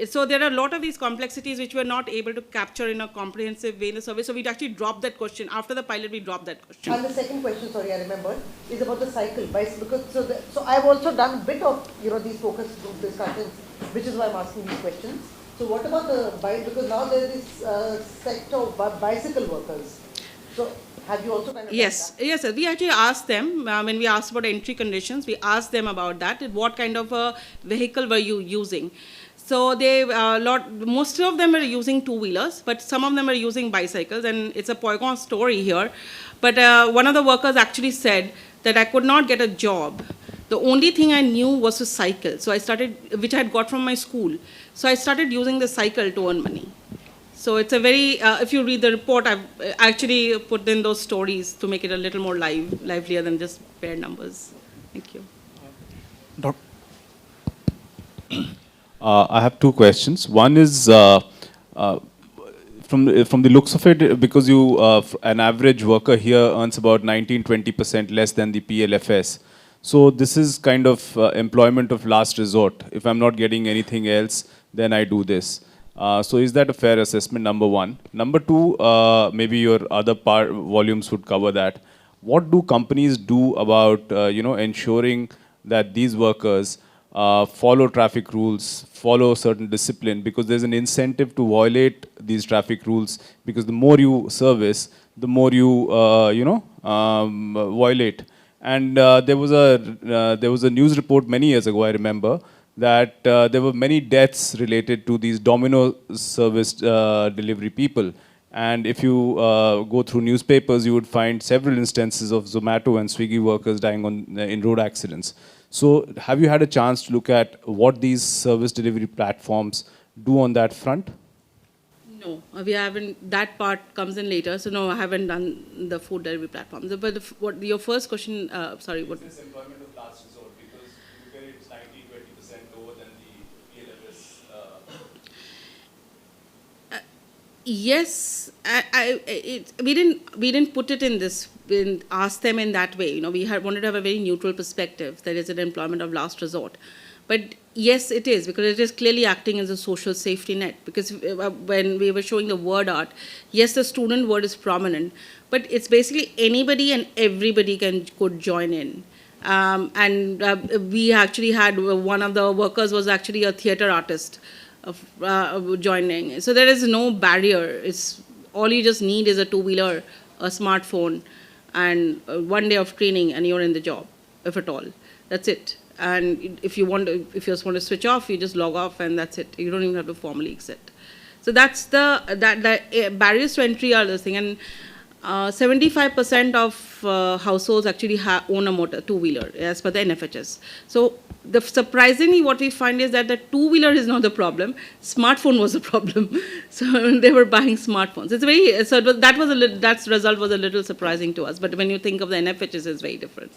So there are a lot of these complexities which we're not able to capture in a comprehensive way in the survey. So we'd actually drop that question. After the pilot, we dropped that question. And the second question, sorry, I remembered, is about the cycle. Because so I've also done a bit of these focus group discussions, which is why I'm asking these questions. So what about the because now there is this sector of bicycle workers. So have you also kind of Yes, done that? yes, sir. We actually asked them, when we asked about entry conditions, we asked them about that, what kind of a vehicle were you using? So most of them were using two-wheelers, but some of them were using bicycles, and it's a Poigon story here. But one of the workers actually said that I could not get a job. The only thing I knew was to cycle. So I started, which I had got from my school. So I started using the cycle to earn money. So it's a very, if you read the report, I've actually put in those stories to make it a little more livelier than just bare numbers. Thank you. I have two questions. One is, from the looks of it, because an average worker here earns about 19-20% less than the PLFS. So this is kind of employment of last resort. If I'm not getting anything else, then I do this. So is that a fair assessment, number one? Number two, maybe your other volumes would cover that. What do companies do about ensuring that these workers follow traffic rules, follow certain discipline, because there's an incentive to violate these traffic rules, because the more you service, the more you violate. And there was a news report many years ago, I remember, that there were many deaths related to these Domino service delivery people. And if you go through newspapers, you would find several instances of Zomato and Swiggy workers dying in road accidents. So have you had a chance to look at what these service delivery platforms do on that front? No, we haven't. That part comes in later. So no, I haven't done the food delivery platforms. But what your first question? Sorry, what? Is this employment of last resort? Because it's 19-20% lower than the PLFS. Yes, we didn't put it in this. We didn't ask them in that way. We wanted to have a very neutral perspective. That is an employment of last resort. But yes, it is, because it is clearly acting as a social safety net. Because when we were showing the word art, yes, the student word is prominent, but it's basically anybody and everybody could join in. We actually had one of the workers was actually a theater artist of joining. So there is no barrier. It's all you just need is a two-wheeler, a smartphone, and 1 day of training, and you're in the job, if at all. That's it. And if you just want to switch off, you just log off, and that's it. You don't even have to formally exit. So that's the barriers to entry are the thing. And 75% of households actually own a two-wheeler, as per the NFHS. So surprisingly, what we find is that the two-wheeler is not the problem. Smartphone was the problem. So they were buying smartphones. That result was a little surprising to us. But when you think of the NFHS, it's very different.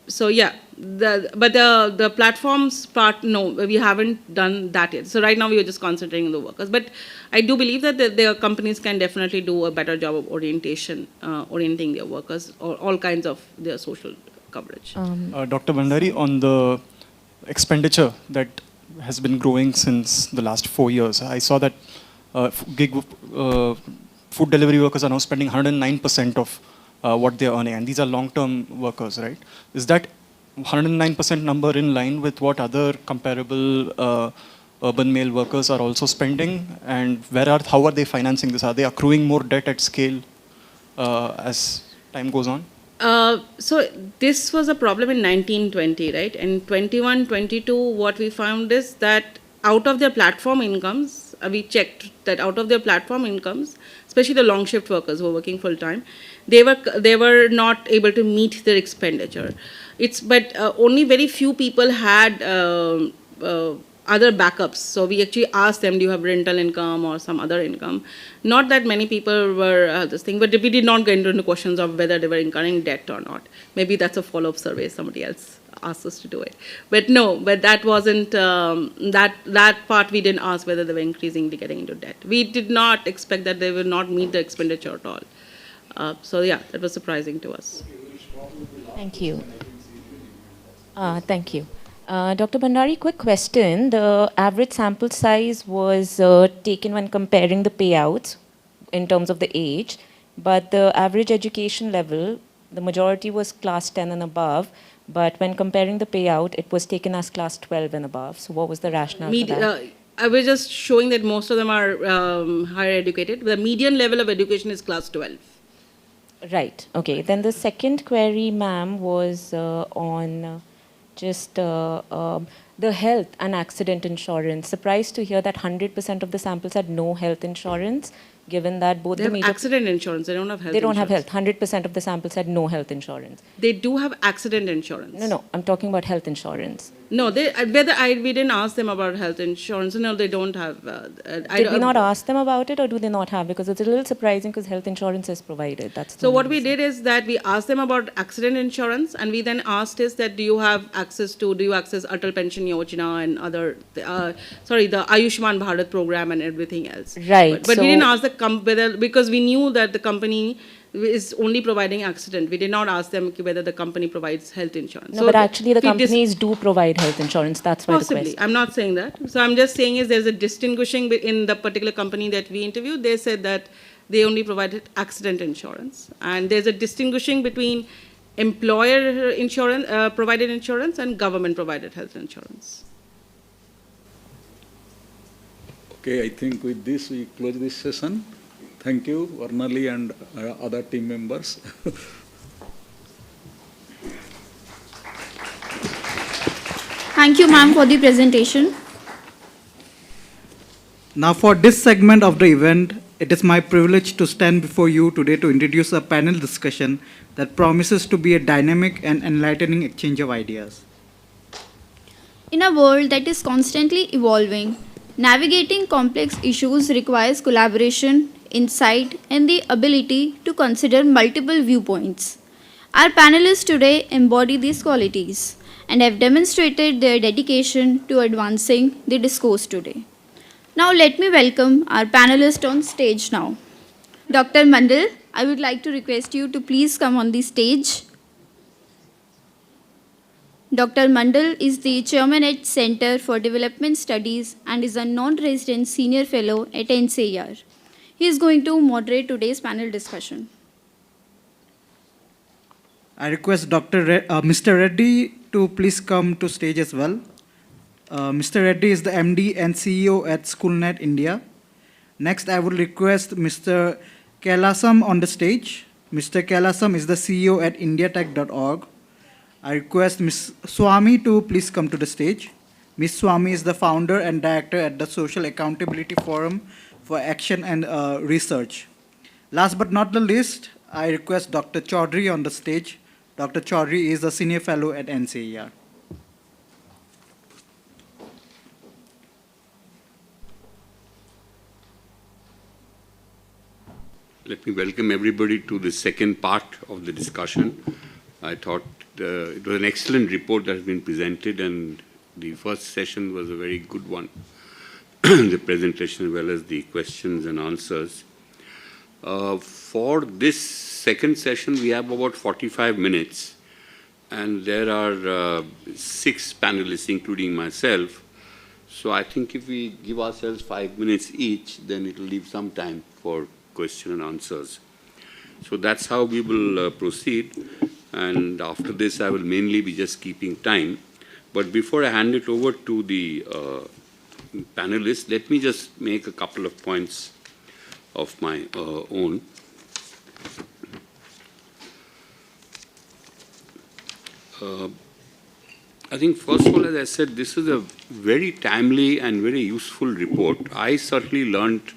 So yeah, but the platforms part, no, we haven't done that yet. So right now we are just concentrating on the workers. But I do believe that the companies can definitely do a better job of orienting their workers, or all kinds of their social coverage. Dr. Bhandari, on the expenditure that has been growing since the last 4 years, I saw that food delivery workers are now spending 109% of what they're earning, and these are long-term workers, right? Is that 109% number in line with what other comparable urban male workers are also spending? And how are they financing this? Are they accruing more debt at scale as time goes on? So this was a problem in 1920, right? In 21, 22, what we found is that out of their platform incomes, we checked that out of their platform incomes, especially the long shift workers who were working full time, they were not able to meet their expenditure. But only very few people had other backups. So we actually asked them, do you have rental income or some other income? Not that many people were this thing, but we did not get into the questions of whether they were incurring debt or not. Maybe that's a follow-up survey, somebody else asked us to do it. But no, but that wasn't, that part we didn't ask whether they were increasingly getting into debt. We did not expect that they will not meet the expenditure at all. So yeah, that was surprising to us. Thank you. Thank you. Dr. Bhandari, quick question. The average sample size was taken when comparing the payouts in terms of the age, but the average education level, the majority was class 10 and above, but when comparing the payout, it was taken as class 12 and above. So what was the rationale for that? I was just showing that most of them are higher educated. The median level of education is class 12. Right, okay. Then the second query, ma'am, was on just the health and accident insurance. Surprised to hear that 100% of the samples had no health insurance, given that both They the have major... accident insurance, they don't have health They don't insurance. have health. 100% of the samples had no health insurance. They do have accident insurance. No, I'm talking about health insurance. No, we didn't ask them about health insurance. No, they don't have. Did we not ask them about it, or do they not have? Because it's a little surprising because health insurance is provided. That's the So what only we reason. did is that we asked them about accident insurance, and we then asked is that do you access Atal Pension Yojana and other, the Ayushman Bharat program and everything else. Right, But we didn't so- ask whether, because we knew that the company is only providing accident. We did not ask them whether the company provides health insurance. No, but actually the we companies do provide health insurance. That's why the Possibly. question. I'm not saying that. So I'm just saying is there's a distinguishing in the particular company that we interviewed. They said that they only provided accident insurance. And there's a distinguishing between employer insurance, provided insurance and government provided health insurance. Okay, I think with this we close this session. Thank you, Bornali and other team members. Thank you, ma'am, for the presentation. Now for this segment of the event, it is my privilege to stand before you today to introduce a panel discussion that promises to be a dynamic and enlightening exchange of ideas. In a world that is constantly evolving, navigating complex issues requires collaboration, insight, and the ability to consider multiple viewpoints. Our panelists today embody these qualities and have demonstrated their dedication to advancing the discourse today. Now let me welcome our panelists on stage now. Dr. Mandal, I would like to request you to please come on the stage. Dr. Mandal is the chairman at Center for Development Studies and is a non-resident senior fellow at NCAER. He is going to moderate today's panel discussion. I request Mr. Reddy to please come to stage as well. Mr. Reddy is the MD and CEO at SchoolNet India. Next, I would request Mr. Kailasam on the stage. Mr. Kailasam is the CEO at indiatech.org. I request Ms. Swami to please come to the stage. Ms. Swami is the founder and director at the Social Accountability Forum for Action and Research. Last but not the least, I request Dr. Chaudhary on the stage. Dr. Chaudhary is a senior fellow at NCAER. Let me welcome everybody to the second part of the discussion. I thought it was an excellent report that has been presented, and the first session was a very good one, the presentation as well as the questions and answers. For this second session, we have about 45 minutes, and there are 6 panelists, including myself. So I think if we give ourselves 5 minutes each, then it will leave some time for question and answers. So that's how we will proceed. And after this, I will mainly be just keeping time. But before I hand it over to the panelists, let me just make a couple of points of my own. I think, first of all, as I said, this is a very timely and very useful report. I certainly learned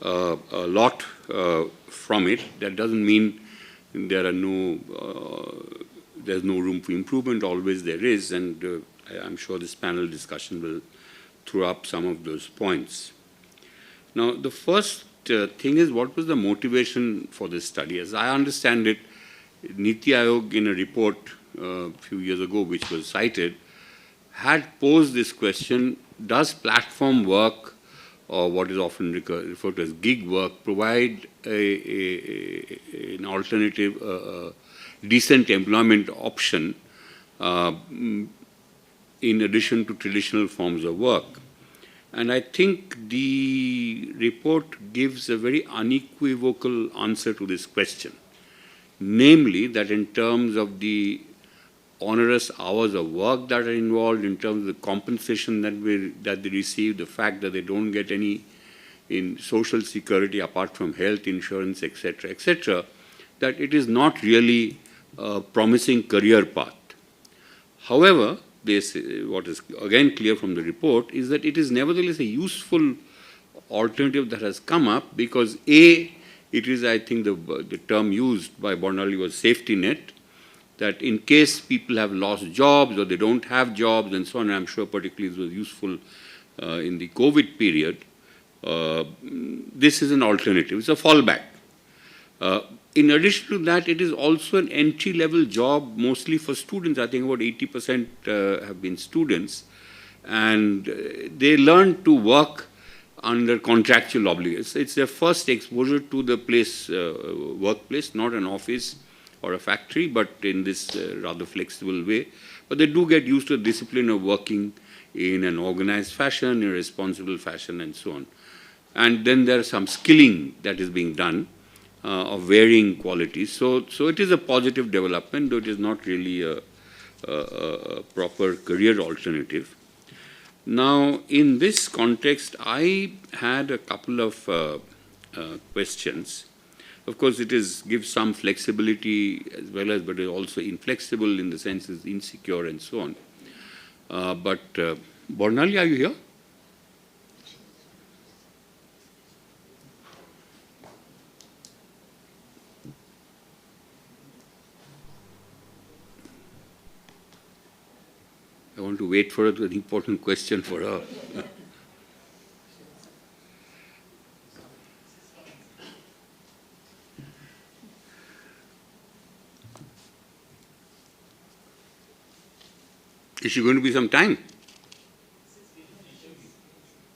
a lot from it. That doesn't mean there's no room for improvement. Always there is, and I'm sure this panel discussion will throw up some of those points. Now, the first thing is, what was the motivation for this study? As I understand it, Niti Aayog, in a report a few years ago, which was cited, had posed this question: does platform work, or what is often referred to as gig work, provide an alternative, decent employment option in addition to traditional forms of work. And I think the report gives a very unequivocal answer to this question, namely that in terms of the onerous hours of work that are involved, in terms of the compensation that they receive, the fact that they don't get any in social security apart from health insurance, etc., that it is not really a promising career path. However, what is again clear from the report is that it is nevertheless a useful alternative that has come up because A, it is, I think the term used by Bornali was safety net, that in case people have lost jobs or they don't have jobs and so on, I'm sure particularly this was useful in the COVID period, this is an alternative, it's a fallback. In addition to that, it is also an entry-level job, mostly for students. I think about 80% have been students. And they learn to work under contractual obligations. It's their first exposure to the workplace, not an office or a factory, but in this rather flexible way. But they do get used to the discipline of working in an organized fashion, in a responsible fashion, and so on. And then there's some skilling that is being done of varying qualities. So it is a positive development, though it is not really a proper career alternative. Now, in this context, I had a couple of questions. Of course, it gives some flexibility as well as, but it is also inflexible in the sense it's insecure and so on. But Bornali, are you here? I want to wait for an important question for her. Is she going to be some time?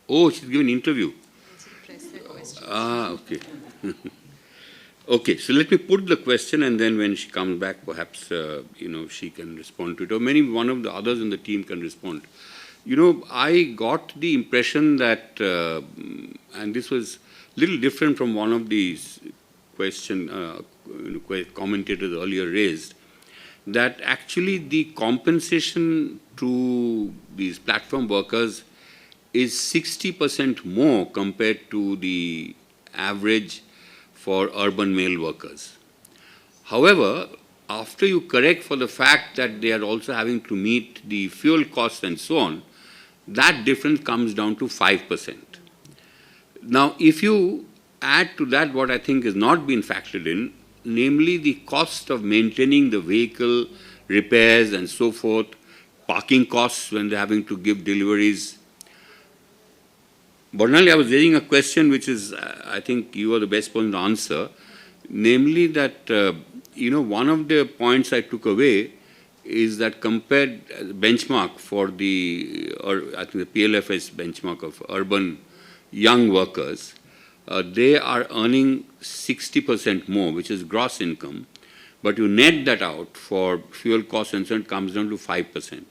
Oh, she's giving an interview. Okay. Okay, so let me put the question, and then when she comes back, perhaps she can respond to it, or one of the others in the team can respond. I got the impression that, and this was a little different from one of these commentators earlier raised, that actually the compensation to these platform workers is 60% more compared to the average for urban male workers. However, after you correct for the fact that they are also having to meet the fuel costs and so on, that difference comes down to 5%. Now, if you add to that what I think has not been factored in, namely the cost of maintaining the vehicle, repairs and so forth, parking costs when they're having to give deliveries. Bornali, I was raising a question which is, I think you are the best person to answer, namely that, one of the points I took away is that compared benchmark for I think the PLFS benchmark of urban young workers, they are earning 60% more, which is gross income, but you net that out for fuel costs and so on, it comes down to 5%.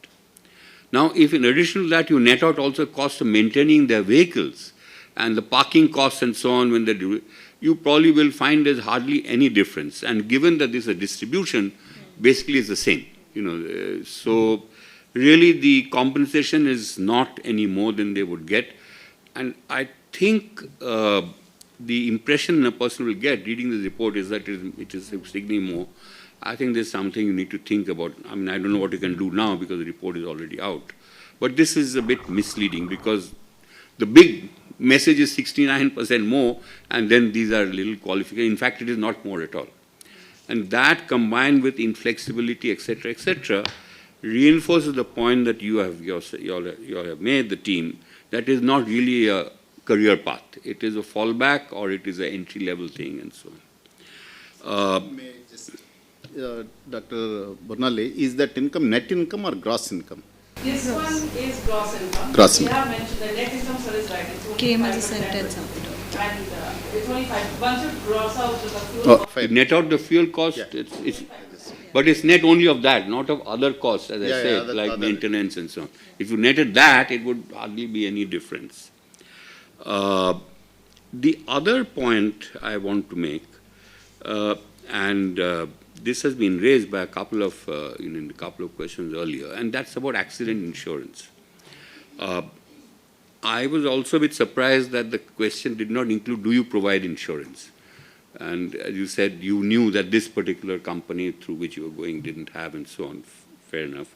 Now, if in addition to that you net out also cost of maintaining their vehicles and the parking costs and so on when they do it, you probably will find there's hardly any difference. And given that this is a distribution, basically it's the same. So really the compensation is not any more than they would get. And I think the impression a person will get reading this report is that it is significantly more. I think there's something you need to think about. I mean, I don't know what you can do now because the report is already out. But this is a bit misleading because the big message is 69% more, and then these are little qualifications. In fact, it is not more at all. And that combined with inflexibility, etc., reinforces the point that you have made, the team, that is not really a career path. It is a fallback or it is an entry-level thing and so on. Dr. Bornali, is that income net income or gross income? This one is gross income. Gross We income. have mentioned the net income, sir, is right. It's only Came as a 5%. sentence after. And it's only 5. Once you gross out the fuel Oh, cost, fine. Net out the fuel cost, Yeah. it's But it's net only of that, not of other costs, as I Yeah, said, other- like other. maintenance and so on. If you netted that, it would hardly be any difference. The other point I want to make, and this has been raised by a couple of, in a couple of questions earlier, and that's about accident insurance. I was also a bit surprised that the question did not include, do you provide insurance? And as you said, you knew that this particular company through which you were going didn't have and so on. Fair enough.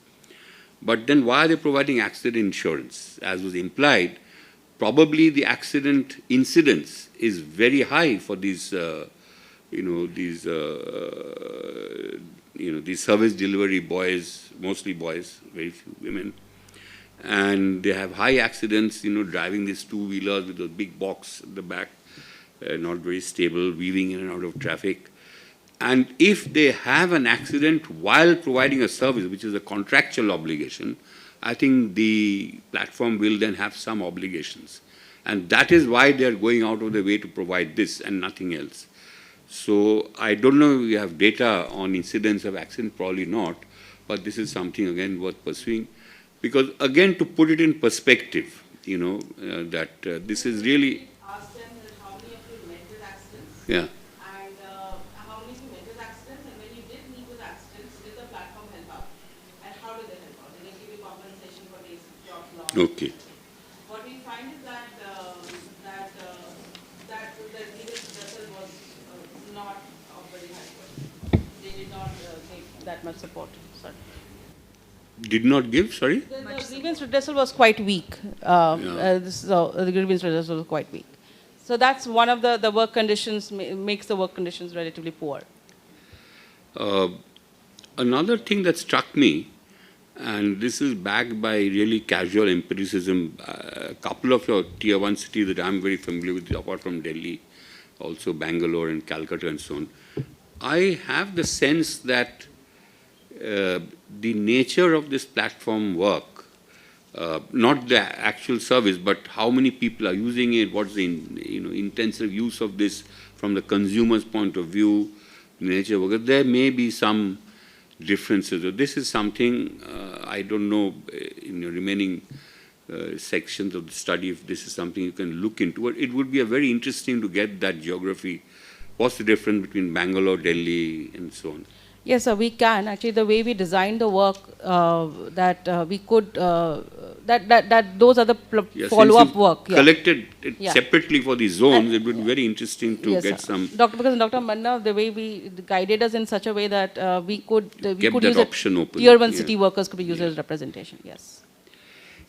But then why are they providing accident insurance? As was implied, probably the accident incidence is very high for these, these service delivery boys, mostly boys, very few women. And they have high accidents, driving these two-wheelers with those big box at the back, not very stable, weaving in and out of traffic. And if they have an accident while providing a service, which is a contractual obligation, I think the platform will then have some obligations. And that is why they are going out of their way to provide this and nothing else. So I don't know if we have data on incidents of accident, probably not, but this is something, again, worth pursuing. Because, again, to put it in perspective, this is really... Ask them that how many of you met with accidents? Yeah. And how many of you met with accidents? And when you did meet with accidents, did the platform help out? And how did they help out? Did they give you compensation for days job loss? Okay. What we find is that the grievance vessel was not of very high quality. They did not give that much support. Sorry. Did not give, sorry? The grievance redressal was quite weak. The grievance redressal was quite weak. So that's one of the work conditions, makes the work conditions relatively poor. Another thing that struck me, and this is backed by really casual empiricism, a couple of your tier 1 cities that I'm very familiar with, apart from Delhi, also Bangalore and Calcutta and so on, I have the sense that the nature of this platform work, not the actual service, but how many people are using it, what's the intensive use of this from the consumer's point of view, the nature of work, there may be some differences. This is something, I don't know, in the remaining sections of the study, if this is something you can look into. It would be very interesting to get that geography. What's the difference between Bangalore, Delhi, and so on? Yes, sir, we can. Actually, the way we designed the work, we could, those are the follow-up work. Yeah. Collected it separately for the zones, it would be very interesting to get sir. some... Because Dr. Manna, the way we guided us in such a way that we could use option open. Tier 1 city workers could be used as representation, yes.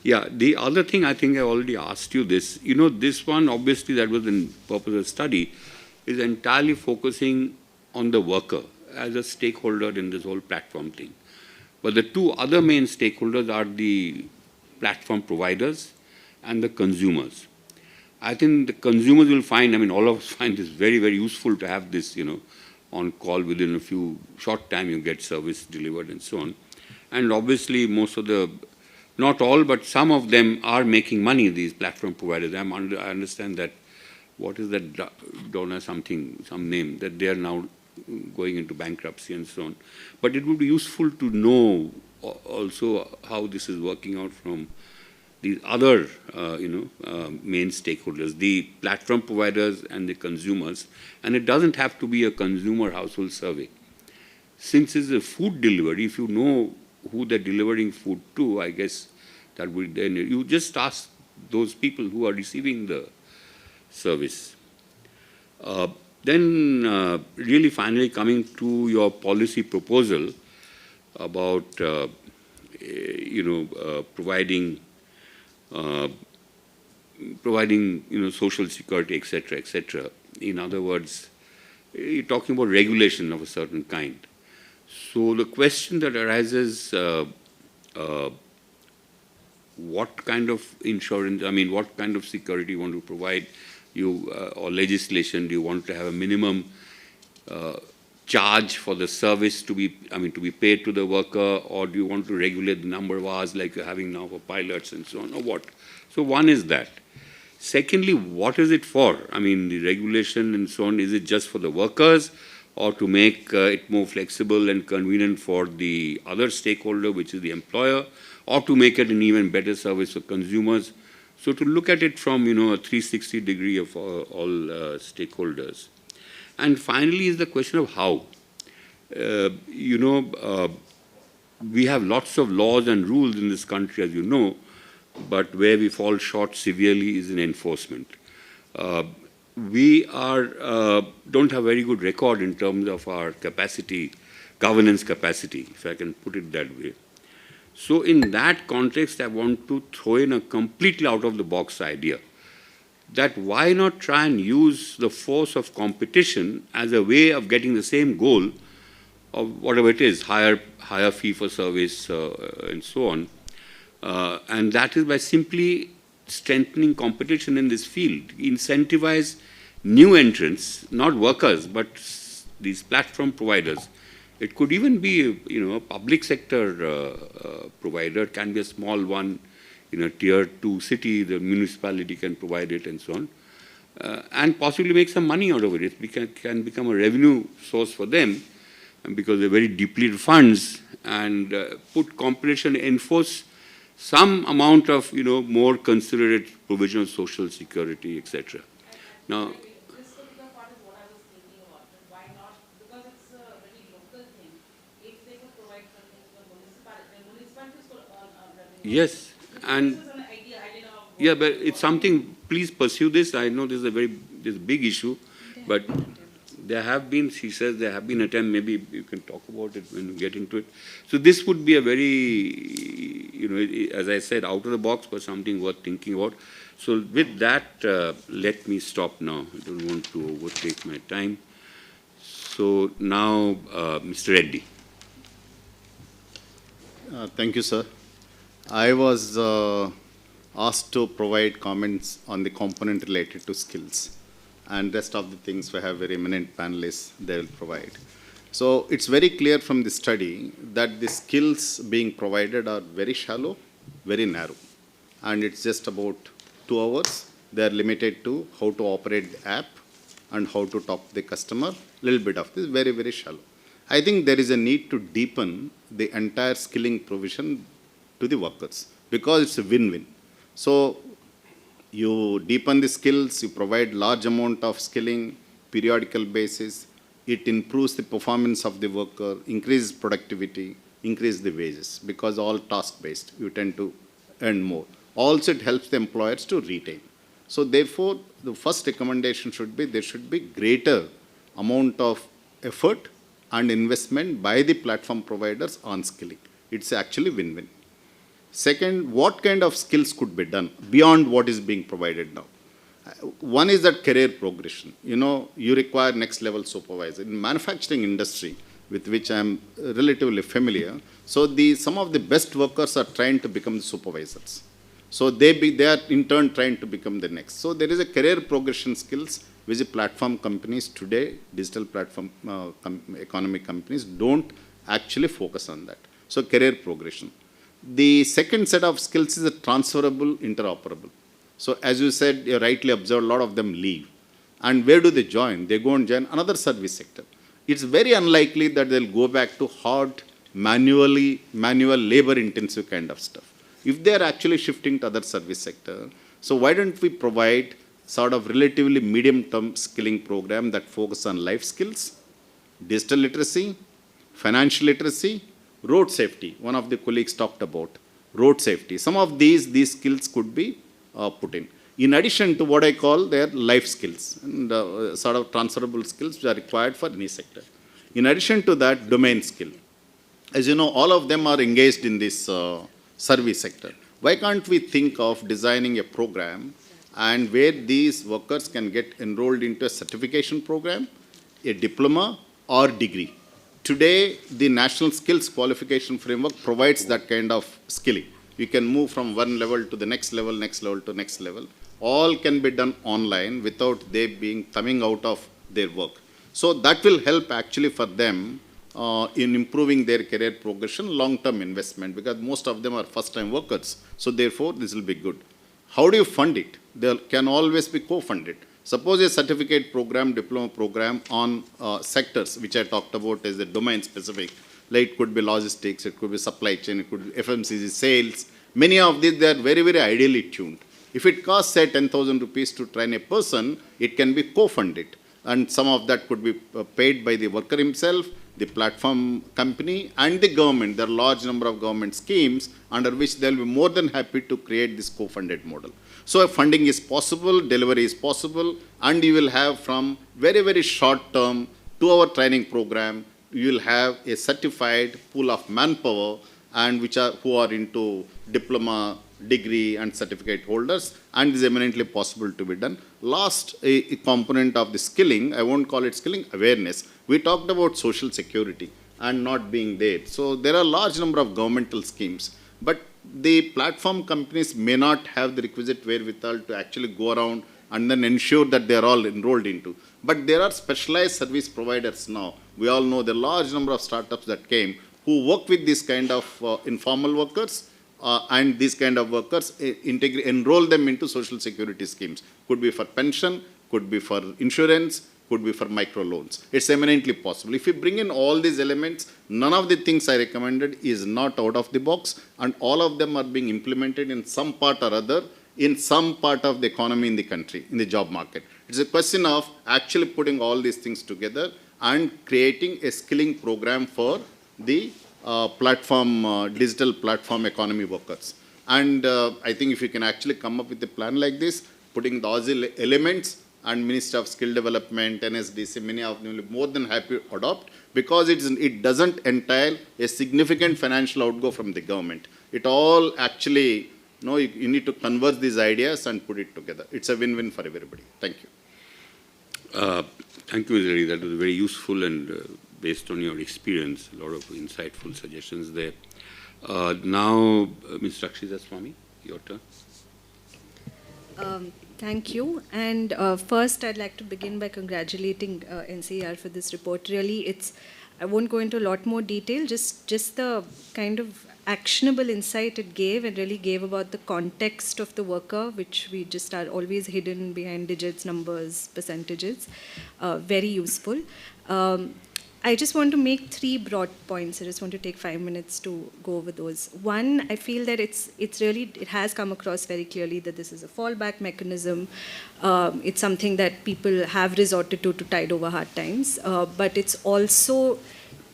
Yeah, the other thing, I think I already asked you this. This one, obviously, that was the purpose of the study, is entirely focusing on the worker as a stakeholder in this whole platform thing. But the two other main stakeholders are the platform providers and the consumers. I think the consumers will find, all of us find this very, very useful to have this, on call within a few short time you get service delivered and so on. And obviously most of the, not all, but some of them are making money, these platform providers. I understand that, what is that, Donna something, some name, that they are now going into bankruptcy and so on. But it would be useful to know also how this is working out from the other, main stakeholders, the platform providers and the consumers. And it doesn't have to be a consumer household survey. Since it's a food delivery, if you know who they're delivering food to, I guess that would then, you just ask those people who are receiving the service. Then really finally coming to your policy proposal about, providing social security, etc., etc. In other words, you're talking about regulation of a certain kind. So the question that arises, what kind of insurance, what kind of security you want to provide, or legislation, do you want to have a minimum charge for the service to be paid to the worker, or do you want to regulate the number of hours like you're having now for pilots and so on, or what? So one is that. Secondly, what is it for? The regulation and so on, is it just for the workers, or to make it more flexible and convenient for the other stakeholder, which is the employer, or to make it an even better service for consumers. So to look at it from, a 360 degree of all stakeholders. And finally is the question of how. We have lots of laws and rules in this country, as you know, but where we fall short severely is in enforcement. We don't have very good record in terms of our capacity, governance capacity, if I can put it that way. So in that context, I want to throw in a completely out-of-the-box idea that why not try and use the force of competition as a way of getting the same goal of whatever it is, higher fee for service and so on. And that is by simply strengthening competition in this field, incentivize new entrants, not workers, but these platform providers. It could even be, a public sector provider, can be a small one in a tier 2 city, the municipality can provide it and so on, and possibly make some money out of it. It can become a revenue source for them, and because they're very depleted funds, and put competition, enforce some amount of, more considerate provision of social security, etc. Now, this particular part is what I was thinking about. Why not? Because it's a very local thing. If they could provide something to the municipalities could earn revenue. yes, and This is an idea. I didn't know. yeah, but it's something. Please pursue this. I know this is a big issue, but there have been, she says, there have been attempts. Maybe you can talk about it when you get into it. So this would be a very, as I said, out of the box, but something worth thinking about. So with that, let me stop now. I don't want to overtake my time. So now, Mr. Reddy. Thank you, sir. I was asked to provide comments on the component related to skills, and rest of the things we have very eminent panelists, they will provide. So it's very clear from the study that the skills being provided are very shallow, very narrow, and it's just about 2 hours. They are limited to how to operate the app and how to talk to the customer. Little bit of this, very, very shallow. I think there is a need to deepen the entire skilling provision to the workers, because it's a win-win. So you deepen the skills, you provide large amount of skilling, periodical basis, it improves the performance of the worker, increases productivity, increases the wages, because all task-based, you tend to earn more. Also, it helps the employers to retain. So therefore, the first recommendation should be, there should be greater amount of effort and investment by the platform providers on skilling. It's actually win-win. Second, what kind of skills could be done beyond what is being provided now? One is that career progression. You require next level supervisor. In manufacturing industry, with which I am relatively familiar, so some of the best workers are trying to become the supervisors. So they are in turn trying to become the next. So there is a career progression skills which the platform companies today, digital platform economic companies, don't actually focus on that. So career progression. The second set of skills is a transferable, interoperable. So as you said, you rightly observed, a lot of them leave. And where do they join? They go and join another service sector. It's very unlikely that they'll go back to hard, manual, labor-intensive kind of stuff. If they're actually shifting to other service sector, so why don't we provide sort of relatively medium-term skilling program that focus on life skills, digital literacy, financial literacy, road safety. One of the colleagues talked about road safety. Some of these skills could be put in addition to what I call their life skills and sort of transferable skills which are required for any sector. In addition to that, domain skill. As you know, all of them are engaged in this service sector. Why can't we think of designing a program and where these workers can get enrolled into a certification program, a diploma or degree? Today, the National Skills Qualification Framework provides that kind of skilling. You can move from one level to the next level to next level. All can be done online without they coming out of their work. So that will help actually for them in improving their career progression, long-term investment, because most of them are first-time workers. So therefore, this will be good. How do you fund it? They can always be co-funded. Suppose a certificate program, diploma program on sectors, which I talked about as the domain specific, like it could be logistics, it could be supply chain, it could be FMCG, sales. Many of these, they are very, very ideally tuned. If it costs, say, 10,000 rupees to train a person, it can be co-funded. And some of that could be paid by the worker himself, the platform company, and the government. There are a large number of government schemes under which they will be more than happy to create this co-funded model. So funding is possible, delivery is possible, and you will have from very, very short term 2-hour training program, you will have a certified pool of manpower and who are into diploma, degree and certificate holders, and it is eminently possible to be done. Last a component of the skilling, I won't call it skilling, awareness. We talked about social security and not being there. So there are a large number of governmental schemes, but the platform companies may not have the requisite wherewithal to actually go around and then ensure that they are all enrolled into. But there are specialized service providers now. We all know the large number of startups that came who work with this kind of informal workers and these kind of workers, enroll them into social security schemes. Could be for pension, could be for insurance, could be for microloans. It's eminently possible. If you bring in all these elements, none of the things I recommended is not out of the box, and all of them are being implemented in some part or other, in some part of the economy in the country, in the job market. It's a question of actually putting all these things together and creating a skilling program for the digital platform economy workers. And I think if you can actually come up with a plan like this, putting those elements, and Ministry of Skill Development, NSDC, many of them will be more than happy to adopt, because it doesn't entail a significant financial outgo from the government. It all actually, you need to converge these ideas and put it together. It's a win-win for everybody. Thank you. Thank you, Mr. Reddy. That was very useful and based on your experience, a lot of insightful suggestions there. Now, Ms. Rakshita Swami, your turn. Thank you. And first, I'd like to begin by congratulating NCER for this report. Really, I won't go into a lot more detail, just the kind of actionable insight it gave, and really gave about the context of the worker, which we just are always hidden behind digits, numbers, percentages. Very useful. I just want to make 3 broad points. I just want to take 5 minutes to go over those. One, I feel that it has come across very clearly that this is a fallback mechanism. It's something that people have resorted to tide over hard times. But it's also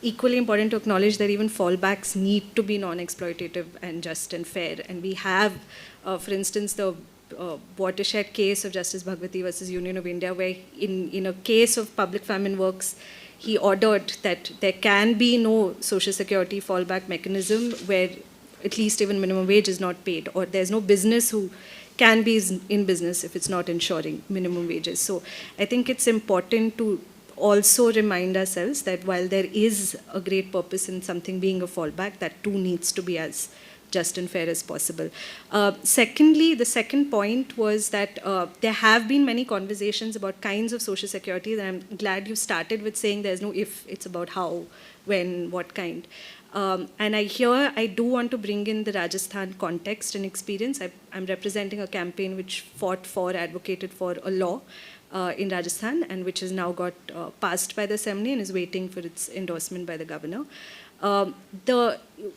equally important to acknowledge that even fallbacks need to be non-exploitative and just and fair. And we have, for instance, the watershed case of Justice Bhagwati versus Union of India, where in a case of public famine works, he ordered that there can be no social security fallback mechanism where at least even minimum wage is not paid, or there's no business who can be in business if it's not ensuring minimum wages. So I think it's important to also remind ourselves that while there is a great purpose in something being a fallback, that too needs to be as just and fair as possible. Secondly, the second point was that there have been many conversations about kinds of social security, and I'm glad you started with saying there's no if, it's about how, when, what kind. And I do want to bring in the Rajasthan context and experience. I'm representing a campaign which advocated for a law in Rajasthan, and which has now got passed by the Assembly and is waiting for its endorsement by the governor.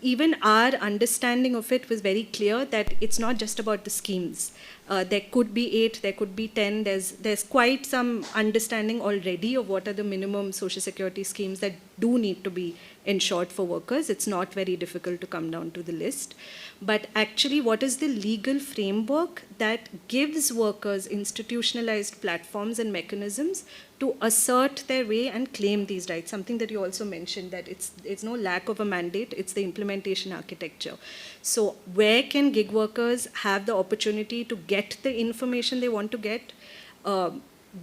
Even our understanding of it was very clear that it's not just about the schemes. There could be 8, there could be 10. There's quite some understanding already of what are the minimum social security schemes that do need to be ensured for workers. It's not very difficult to come down to the list. But actually, what is the legal framework that gives workers institutionalized platforms and mechanisms to assert their way and claim these rights? Something that you also mentioned, that it's no lack of a mandate, it's the implementation architecture. So where can gig workers have the opportunity to get the information they want to get,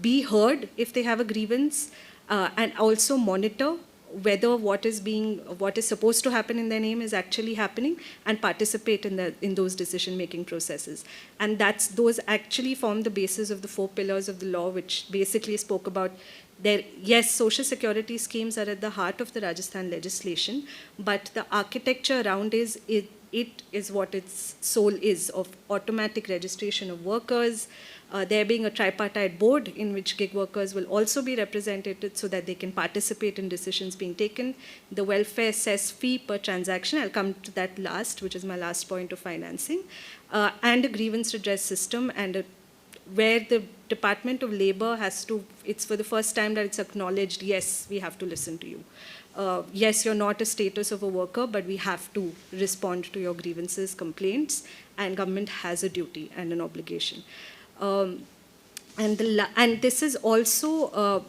be heard if they have a grievance, and also monitor whether what is supposed to happen in their name is actually happening, and participate in those decision-making processes. And those actually form the basis of the 4 pillars of the law, which basically spoke about yes, social security schemes are at the heart of the Rajasthan legislation, but the architecture around it is what its soul is, of automatic registration of workers, there being a tripartite board in which gig workers will also be represented so that they can participate in decisions being taken, the welfare cess fee per transaction, I'll come to that last, which is my last point of financing, and a grievance redress system, and where the Department of Labor has to, it's for the first time that it's acknowledged, yes, we have to listen to you. Yes, you're not a status of a worker, but we have to respond to your grievances, complaints, and government has a duty and an obligation. And this is also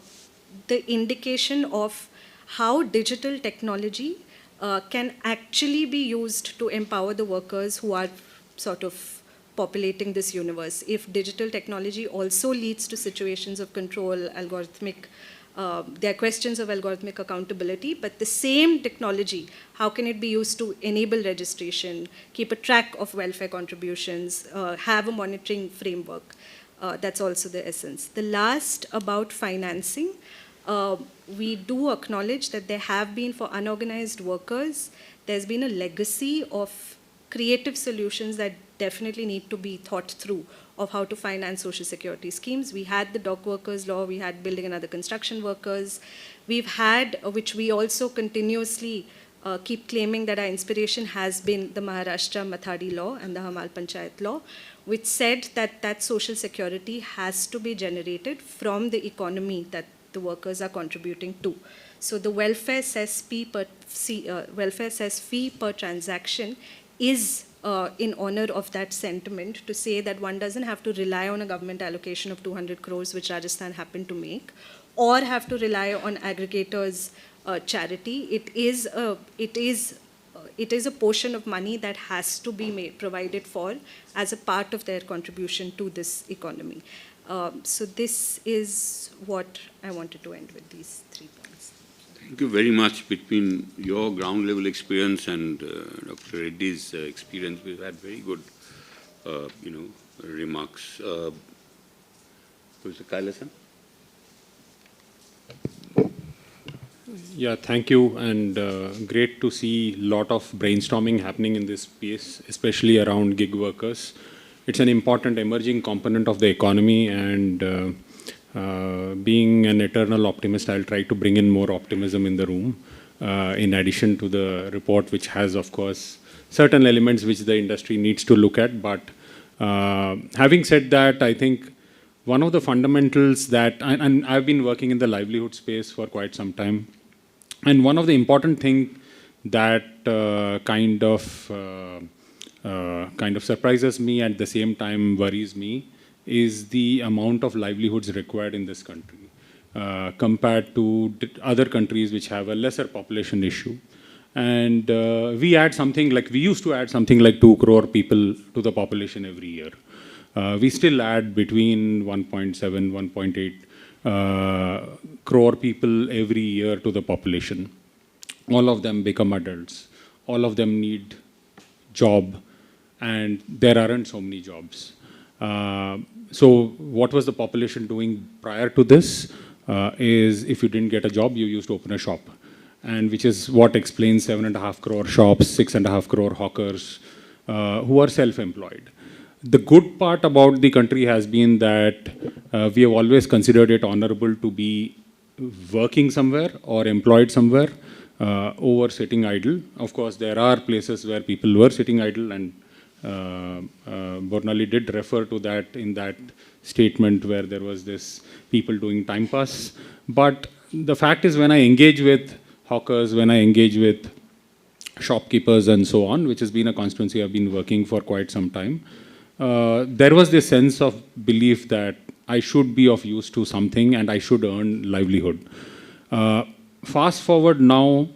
the indication of how digital technology can actually be used to empower the workers who are sort of populating this universe. If digital technology also leads to situations of control, algorithmic, there are questions of algorithmic accountability, but the same technology, how can it be used to enable registration, keep a track of welfare contributions, have a monitoring framework? That's also the essence. The last about financing, we do acknowledge that there have been, for unorganized workers, there's been a legacy of creative solutions that definitely need to be thought through of how to finance social security schemes. We had the dock workers law, we had building and other construction workers. We've had, which we also continuously keep claiming that our inspiration has been the Maharashtra Mathadi law and the Hamal Panchayat law, which said that that social security has to be generated from the economy that the workers are contributing to. So the welfare cess fee per transaction is in honor of that sentiment, to say that one doesn't have to rely on a government allocation of 200 crores, which Rajasthan happened to make, or have to rely on aggregators' charity. It is a portion of money that has to be provided for as a part of their contribution to this economy. So this is what I wanted to end with, these 3 points. Thank you very much. Between your ground level experience and Dr. Reddy's experience, we've had very good, remarks. Mr. Kailasan? Yeah, thank you, and great to see a lot of brainstorming happening in this space, especially around gig workers. It's an important emerging component of the economy, and being an eternal optimist, I'll try to bring in more optimism in the room, in addition to the report, which has, of course, certain elements which the industry needs to look at. But having said that, I think one of the fundamentals that, and I've been working in the livelihood space for quite some time, and one of the important things that kind of surprises me, at the same time worries me, is the amount of livelihoods required in this country compared to other countries which have a lesser population issue. And we used to add something like 2 crore people to the population every year. We still add between 1.7, 1.8 crore people every year to the population. All of them become adults. All of them need job, and there aren't so many jobs. So what was the population doing prior to this? Is if you didn't get a job, you used to open a shop, and which is what explains 7.5 crore shops, 6.5 crore hawkers who are self-employed. The good part about the country has been that we have always considered it honorable to be working somewhere or employed somewhere over sitting idle. Of course, there are places where people were sitting idle, and Bornali did refer to that in that statement where there was this people doing time pass. But the fact is, when I engage with hawkers, when I engage with shopkeepers and so on, which has been a constituency I've been working for quite some time, there was this sense of belief that I should be of use to something and I should earn livelihood. Fast forward now,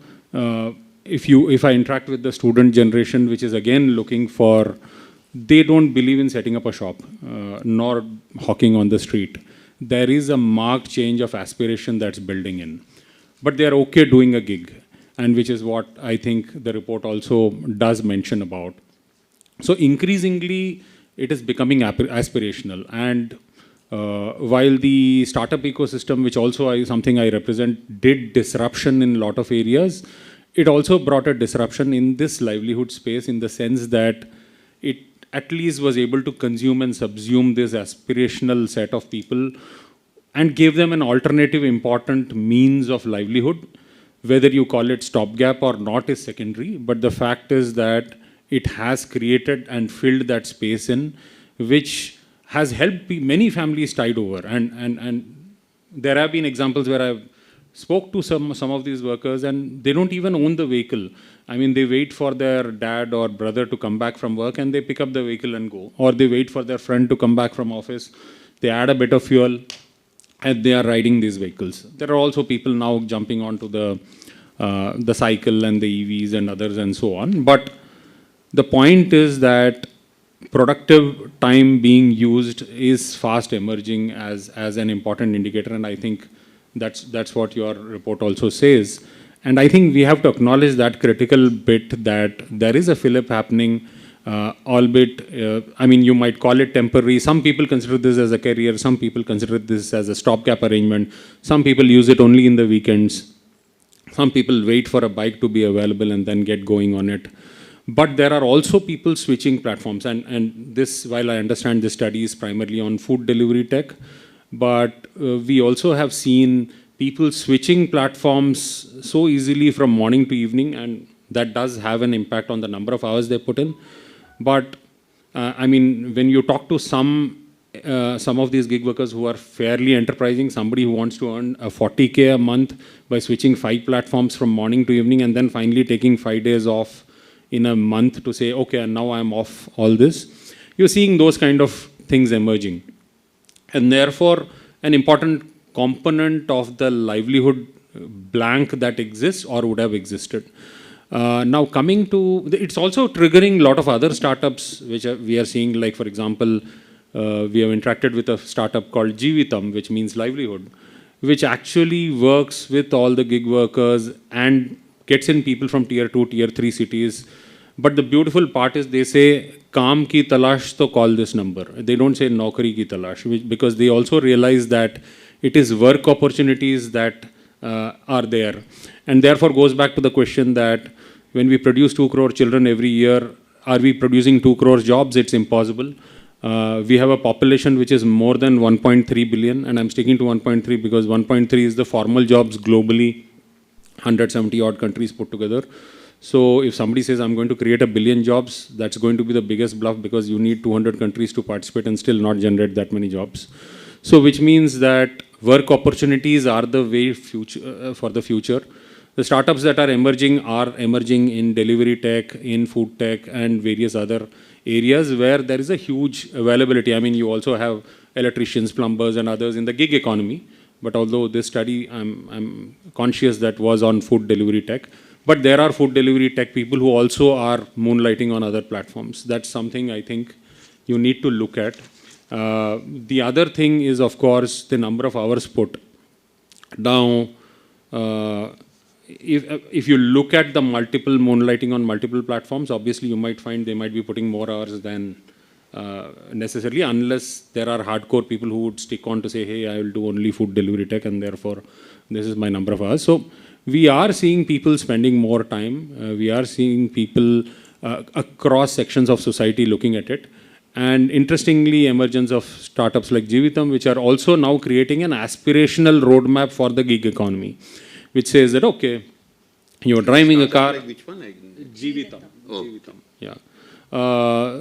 if I interact with the student generation, which is again looking for, they don't believe in setting up a shop, nor hawking on the street. There is a marked change of aspiration that's building in. But they're okay doing a gig, and which is what I think the report also does mention about. So increasingly, it is becoming aspirational. And while the startup ecosystem, which also something I represent, did disruption in a lot of areas, it also brought a disruption in this livelihood space in the sense that it at least was able to consume and subsume this aspirational set of people and gave them an alternative important means of livelihood. Whether you call it stopgap or not is secondary, but the fact is that it has created and filled that space in which has helped many families tide over. And there have been examples where I've spoke to some of these workers and they don't even own the vehicle. I mean, they wait for their dad or brother to come back from work and they pick up the vehicle and go. Or they wait for their friend to come back from office, they add a bit of fuel and they are riding these vehicles. There are also people now jumping onto the cycle and the EVs and others and so on. But the point is that productive time being used is fast emerging as an important indicator, and I think that's what your report also says. And I think we have to acknowledge that critical bit that there is a fillip happening, albeit, I mean, you might call it temporary. Some people consider this as a career. Some people consider this as a stopgap arrangement. Some people use it only in the weekends. Some people wait for a bike to be available and then get going on it. But there are also people switching platforms. And this, while I understand this study is primarily on food delivery tech, but we also have seen people switching platforms so easily from morning to evening, and that does have an impact on the number of hours they put in. But I mean, when you talk to some of these gig workers who are fairly enterprising, somebody who wants to earn a 40K a month by switching 5 platforms from morning to evening and then finally taking 5 days off in a month to say, okay, and now I'm off all this. You're seeing those kind of things emerging. And therefore, an important component of the livelihood blank that exists or would have existed. Now coming to, it's also triggering a lot of other startups which we are seeing, like for example, we have interacted with a startup called Jeevitam, which means livelihood, which actually works with all the gig workers and gets in people from tier 2, tier 3 cities. But the beautiful part is they say, Kaam ki talash to call this number. They don't say Naukri ki talash, because they also realize that it is work opportunities that are there. And therefore goes back to the question that when we produce 2 crore children every year, are we producing 2 crore jobs? It's impossible. We have a population which is more than 1.3 billion, and I'm sticking to 1.3 because 1.3 is the formal jobs globally, 170 odd countries put together. So if somebody says I'm going to create 1 billion jobs, that's going to be the biggest bluff because you need 200 countries to participate and still not generate that many jobs. So which means that work opportunities are the way for the future. The startups that are emerging in delivery tech, in food tech, and various other areas where there is a huge availability. I mean, you also have electricians, plumbers, and others in the gig economy. But although this study, I'm conscious that was on food delivery tech. But there are food delivery tech people who also are moonlighting on other platforms. That's something I think you need to look at. The other thing is, of course, the number of hours put. Now, if you look at the multiple moonlighting on multiple platforms, obviously you might find they might be putting more hours than necessarily, unless there are hardcore people who would stick on to say, hey, I will do only food delivery tech and therefore this is my number of hours. So we are seeing people spending more time. We are seeing people across sections of society looking at it. And interestingly, emergence of startups like Jeevitam, which are also now creating an aspirational roadmap for the gig economy, which says that, okay, you're driving a car. Like which one? Jeevitam. Oh. Jeevitam. Yeah.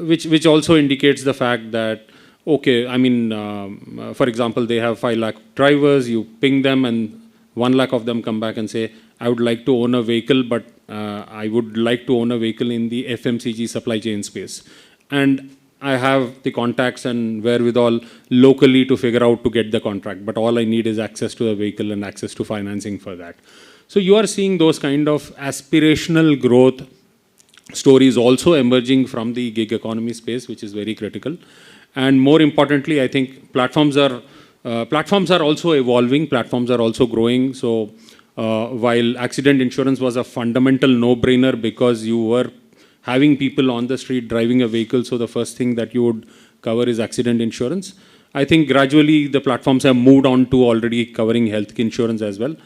Which also indicates the fact that, okay, I mean, for example, they have 5 lakh drivers, you ping them and 1 lakh of them come back and say, I would like to own a vehicle, but I would like to own a vehicle in the FMCG supply chain space. And I have the contacts and wherewithal locally to figure out to get the contract, but all I need is access to the vehicle and access to financing for that. So you are seeing those kind of aspirational growth stories also emerging from the gig economy space, which is very critical. And more importantly, I think platforms are also evolving, platforms are also growing. So while accident insurance was a fundamental no-brainer because you were having people on the street driving a vehicle, so the first thing that you would cover is accident insurance. I think gradually the platforms have moved on to already covering health insurance as well.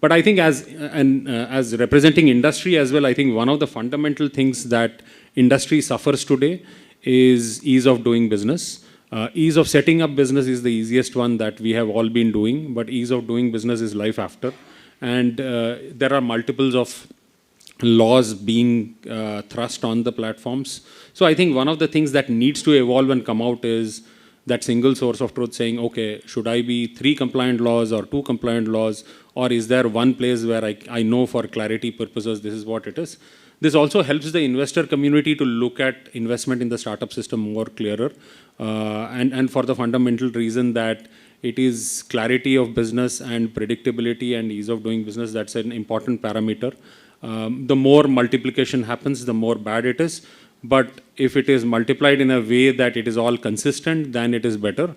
But I think as representing industry as well, I think one of the fundamental things that industry suffers today is ease of doing business. Ease of setting up business is the easiest one that we have all been doing, but ease of doing business is life after. And there are multiples of laws being thrust on the platforms. So I think one of the things that needs to evolve and come out is that single source of truth saying, okay, should I be 3 compliant laws or 2 compliant laws, or is there one place where I know for clarity purposes this is what it is? This also helps the investor community to look at investment in the startup system more clearer, and for the fundamental reason that it is clarity of business and predictability and ease of doing business that's an important parameter. The more multiplication happens, the more bad it is. But if it is multiplied in a way that it is all consistent, then it is better.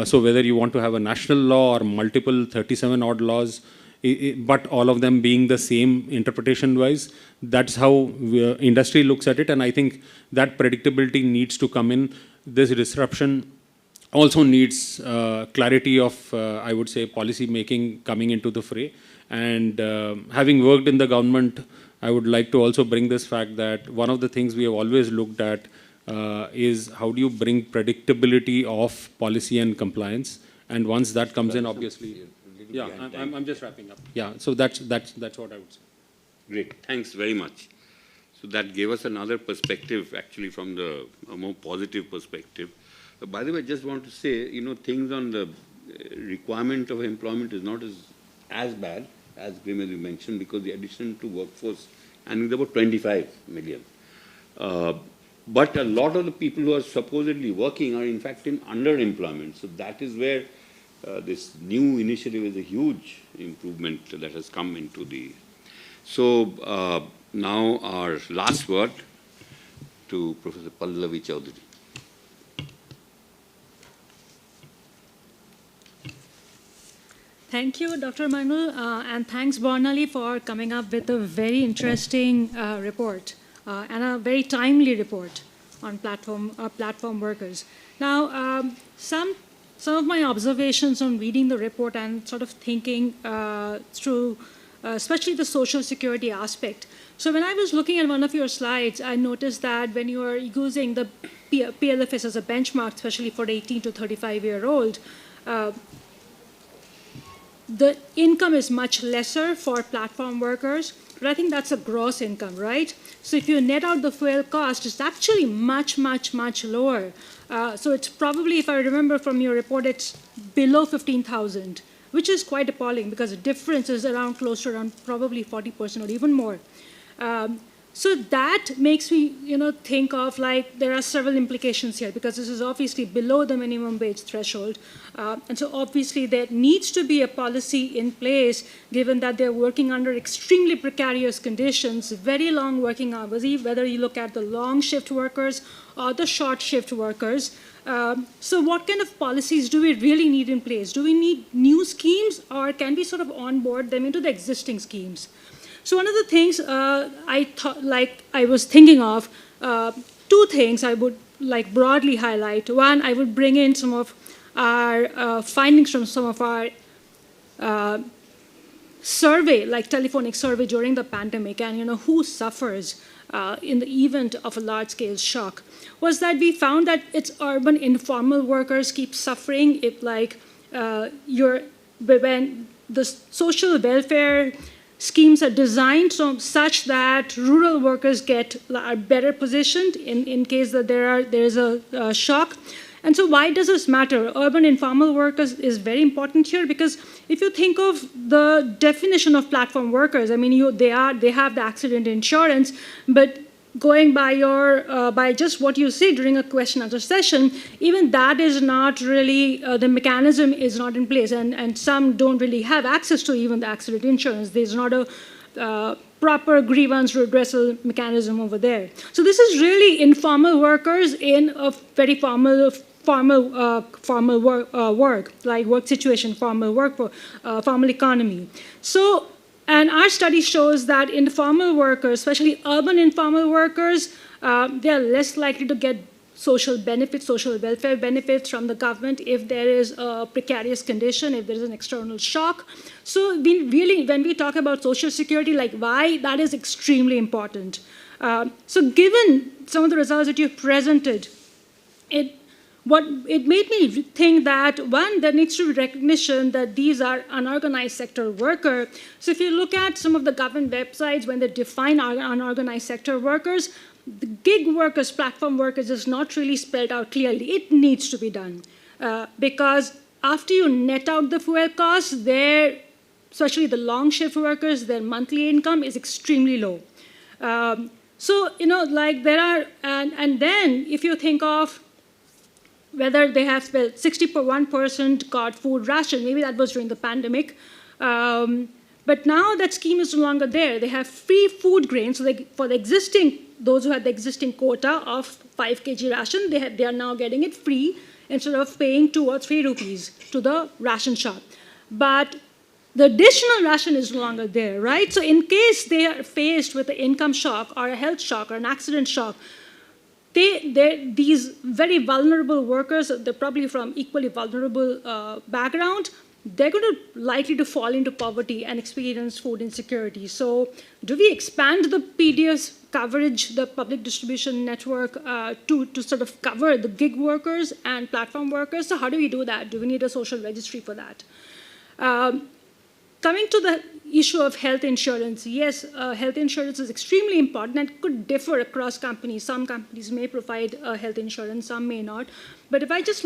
So whether you want to have a national law or multiple 37 odd laws, but all of them being the same interpretation wise, that's how industry looks at it. And I think that predictability needs to come in. This disruption also needs clarity of, I would say, policy making coming into the fray. And having worked in the government, I would like to also bring this fact that one of the things we have always looked at is how do you bring predictability of policy and compliance. And once that comes in, obviously, yeah, I'm just wrapping up. Yeah, so that's what I would say. Great, thanks very much. So that gave us another perspective, actually, from a more positive perspective. By the way, I just want to say, things on the requirement of employment is not as bad as Grim, as you mentioned, because the addition to workforce and is about 25 million. But a lot of the people who are supposedly working are in fact in underemployment. So that is where this new initiative is a huge improvement that has come into the... So now our last word to Professor Pallavi Chowdhury. Thank you, Dr. Manu, and thanks, Bornali, for coming up with a very interesting report and a very timely report on platform workers. Now, some of my observations on reading the report and sort of thinking through, especially the social security aspect. So when I was looking at one of your slides, I noticed that when you are using the PLFS as a benchmark, especially for 18 to 35-year-old, the income is much lesser for platform workers, but I think that's a gross income, right? So if you net out the fuel cost, it's actually much, much, much lower. So it's probably, if I remember from your report, it's below 15,000, which is quite appalling because the difference is close to around probably 40% or even more. So that makes me, think of there are several implications here because this is obviously below the minimum wage threshold. And so obviously there needs to be a policy in place given that they're working under extremely precarious conditions, very long working hours, whether you look at the long shift workers or the short shift workers. So what kind of policies do we really need in place? Do we need new schemes or can we sort of onboard them into the existing schemes? So one of the things I was thinking of, 2 things I would broadly highlight. One, I would bring in some of our findings from some of our survey, telephonic survey during the pandemic, and who suffers in the event of a large-scale shock, was that we found that it's urban informal workers keep suffering if when the social welfare schemes are designed such that rural workers are better positioned in case that there is a shock. And so why does this matter? Urban informal workers is very important here because if you think of the definition of platform workers, I mean, they have the accident insurance, but going by just what you say during a question answer session, even that is not really, the mechanism is not in place, and some don't really have access to even the accident insurance. There's not a proper grievance redressal mechanism over there. So this is really informal workers in a very formal work, like work situation, formal economy. So, and our study shows that informal workers, especially urban informal workers, they are less likely to get social benefits, social welfare benefits from the government if there is a precarious condition, if there is an external shock. So when we talk about social security, like why, that is extremely important. So given some of the results that you've presented, it made me think that, one, there needs to be recognition that these are unorganized sector workers. So if you look at some of the government websites, when they define unorganized sector workers, the gig workers, platform workers is not really spelled out clearly. It needs to be done. Because after you net out the fuel costs, especially the long shift workers, their monthly income is extremely low. So, like there are, and then if you think of whether they have 61% got food ration, maybe that was during the pandemic, but now that scheme is no longer there. They have free food grains, so for those who had the existing quota of 5 kg ration, they are now getting it free instead of paying 2 or 3 rupees to the ration shop. But the additional ration is no longer there, right? So in case they are faced with an income shock or a health shock or an accident shock, these very vulnerable workers, they're probably from equally vulnerable background, they're going to likely to fall into poverty and experience food insecurity. So do we expand the PDS coverage, the public distribution network, to sort of cover the gig workers and platform workers? So how do we do that? Do we need a social registry for that? Coming to the issue of health insurance, yes, health insurance is extremely important and could differ across companies. Some companies may provide health insurance, some may not. But if I just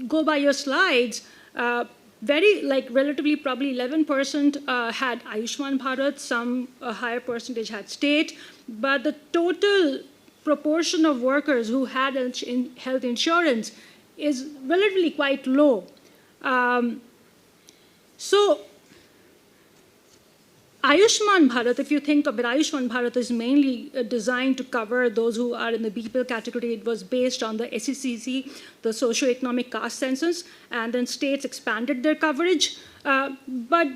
go by your slides, relatively probably 11% had Ayushman Bharat, some higher percentage had state, but the total proportion of workers who had health insurance is relatively quite low. So Ayushman Bharat, if you think of it, Ayushman Bharat is mainly designed to cover those who are in the BPL category. It was based on the SECC, the Socio-economic caste census, and then states expanded their coverage. But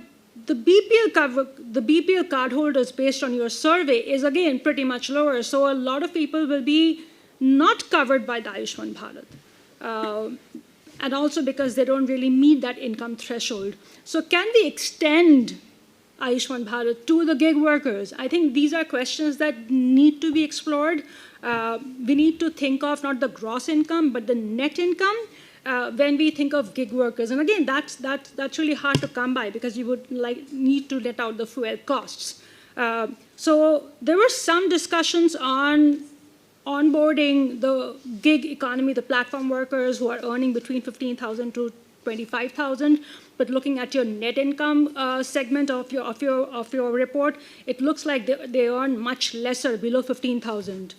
the BPL cardholders, based on your survey, is again pretty much lower. So a lot of people will be not covered by the Ayushman Bharat. And also because they don't really meet that income threshold. So can we extend Ayushman Bharat to the gig workers? I think these are questions that need to be explored. We need to think of not the gross income, but the net income when we think of gig workers. And again, that's really hard to come by because you would need to let out the fuel costs. So there were some discussions on onboarding the gig economy, the platform workers who are earning between 15,000 to 25,000. But looking at your net income segment of your report, it looks like they earn much lesser, below 15,000,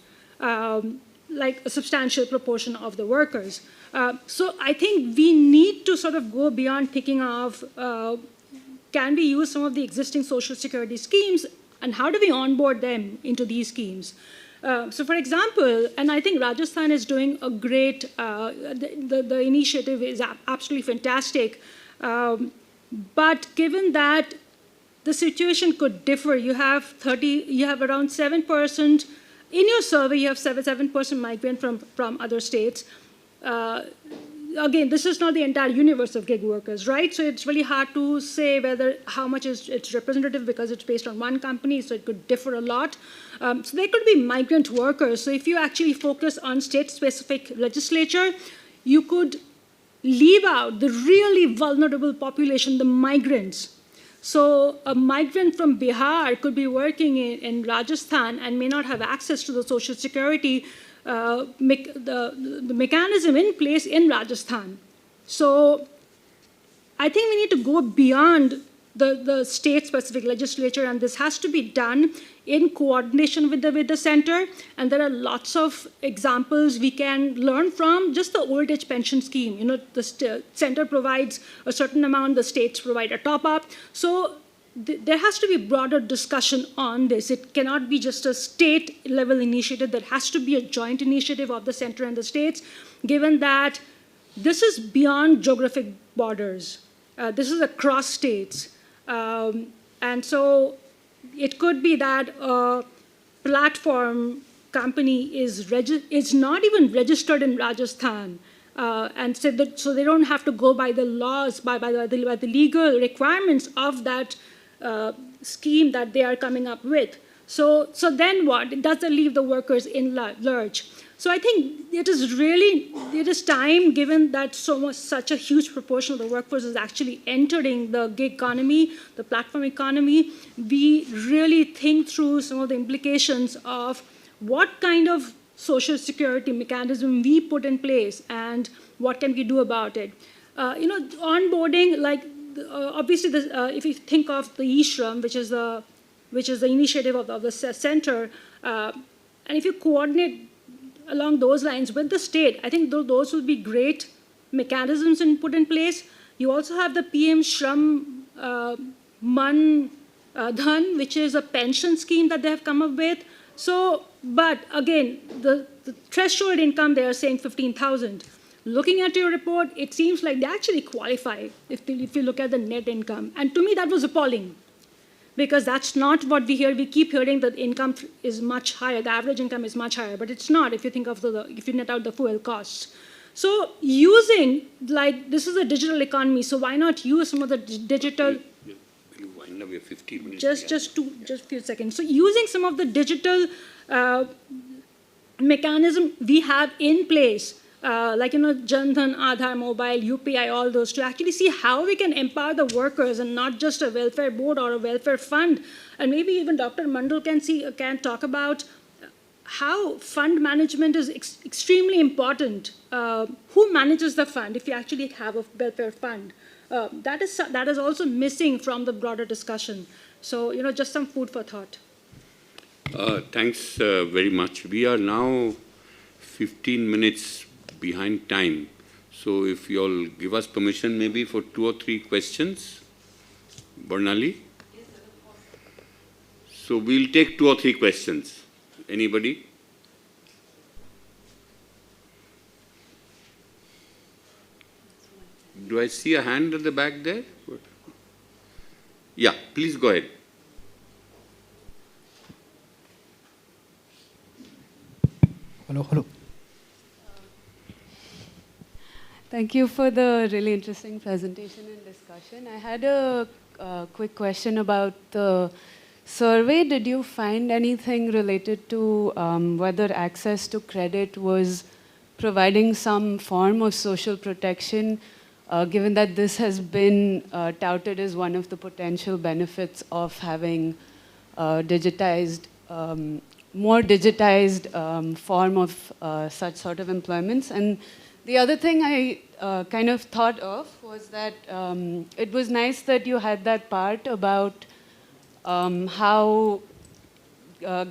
like a substantial proportion of the workers. So I think we need to sort of go beyond thinking of can we use some of the existing social security schemes and how do we onboard them into these schemes? So for example, and I think Rajasthan is doing a great, the initiative is absolutely fantastic. But given that the situation could differ, you have around 7%, in your survey you have 7% migrant from other states. Again, this is not the entire universe of gig workers, right? So it's really hard to say how much it's representative because it's based on one company, so it could differ a lot. So there could be migrant workers. So if you actually focus on state-specific legislature, you could leave out the really vulnerable population, the migrants. So a migrant from Bihar could be working in Rajasthan and may not have access to the Social Security the mechanism in place in Rajasthan. So I think we need to go beyond the state-specific legislature, and this has to be done in coordination with the center. And there are lots of examples we can learn from. Just the old age pension scheme, the center provides a certain amount, the states provide a top-up. So there has to be broader discussion on this. It cannot be just a state-level initiative. There has to be a joint initiative of the center and the states, given that this is beyond geographic borders. This is across states. And so it could be that a platform company is not even registered in Rajasthan, and so they don't have to go by the laws, by the legal requirements of that scheme that they are coming up with. So then what? It doesn't leave the workers in lurch. So I think it is time, given that such a huge proportion of the workforce is actually entering the gig economy, the platform economy, we really think through some of the implications of what kind of social security mechanism we put in place and what can we do about it. Onboarding, like obviously, if you think of the e-Shram, which is the initiative of the center, and if you coordinate along those lines with the state, I think those will be great mechanisms put in place. You also have the PM Shram Man Dhan, which is a pension scheme that they have come up with. So, but again, the threshold income, they are saying 15,000. Looking at your report, it seems like they actually qualify if you look at the net income. And to me, that was appalling, because that's not what we hear. We keep hearing that income is much higher, the average income is much higher, but it's not if you think of if you net out the fuel costs. So using, like, this is a digital economy, so why not use some of the digital... We'll wind up, we have 15 minutes. Just a few seconds. So using some of the digital mechanism we have in place, like, Jan Dhan, Aadhaar, Mobile, UPI, all those, to actually see how we can empower the workers and not just a welfare board or a welfare fund. And maybe even Dr. Mandal can talk about how fund management is extremely important. Who manages the fund if you actually have a welfare fund? That is also missing from the broader discussion. So, just some food for thought. Thanks very much. We are now 15 minutes behind time. So if you all give us permission maybe for 2 or 3 questions. Bornali? So we'll take 2 or 3 questions. Anybody? Do I see a hand at the back there? Yeah, please go ahead. Hello. Thank you for the really interesting presentation and discussion. I had a quick question about the survey. Did you find anything related to whether access to credit was providing some form of social protection, given that this has been touted as one of the potential benefits of having digitized, more digitized form of such sort of employments? And the other thing I kind of thought of was that it was nice that you had that part about how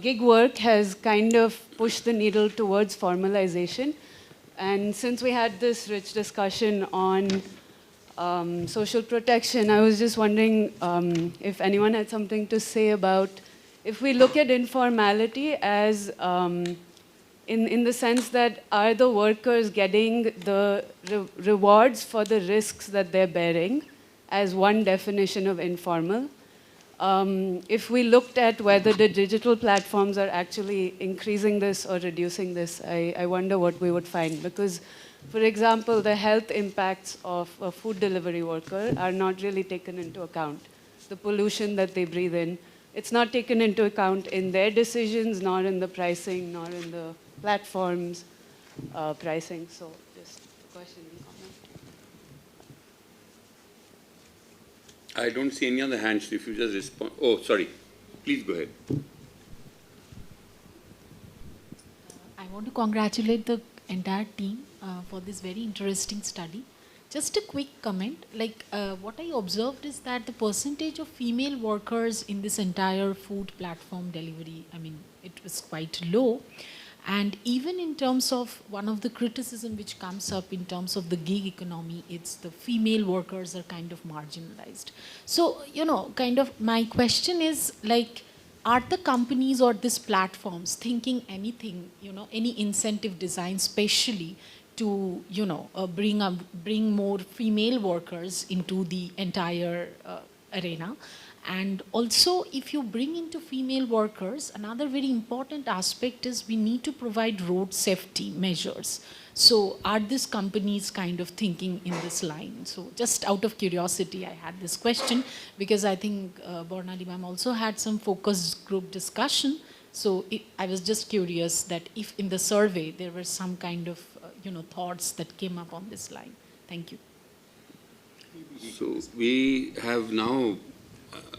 gig work has kind of pushed the needle towards formalization. And since we had this rich discussion on social protection, I was just wondering if anyone had something to say about if we look at informality as in the sense that are the workers getting the rewards for the risks that they're bearing as one definition of informal. If we looked at whether the digital platforms are actually increasing this or reducing this, I wonder what we would find. Because, for example, the health impacts of a food delivery worker are not really taken into account. The pollution that they breathe in, it's not taken into account in their decisions, nor in the pricing, nor in the platforms pricing. So just a question and comment. I don't see any other hands. If you just respond. Oh, sorry. Please go ahead. I want to congratulate the entire team for this very interesting study. Just a quick comment, like what I observed is that the percentage of female workers in this entire food platform delivery, I mean, it was quite low. And even in terms of one of the criticism which comes up in terms of the gig economy, it's the female workers are kind of marginalized. So, kind of my question is like, are the companies or these platforms thinking anything, any incentive design specially to, bring more female workers into the entire arena? And also, if you bring into female workers, another very important aspect is we need to provide road safety measures. So are these companies kind of thinking in this line? So just out of curiosity, I had this question because I think Bornali ma'am also had some focus group discussion. So I was just curious that if in the survey there were some kind of thoughts that came up on this line. Thank you. So we have now,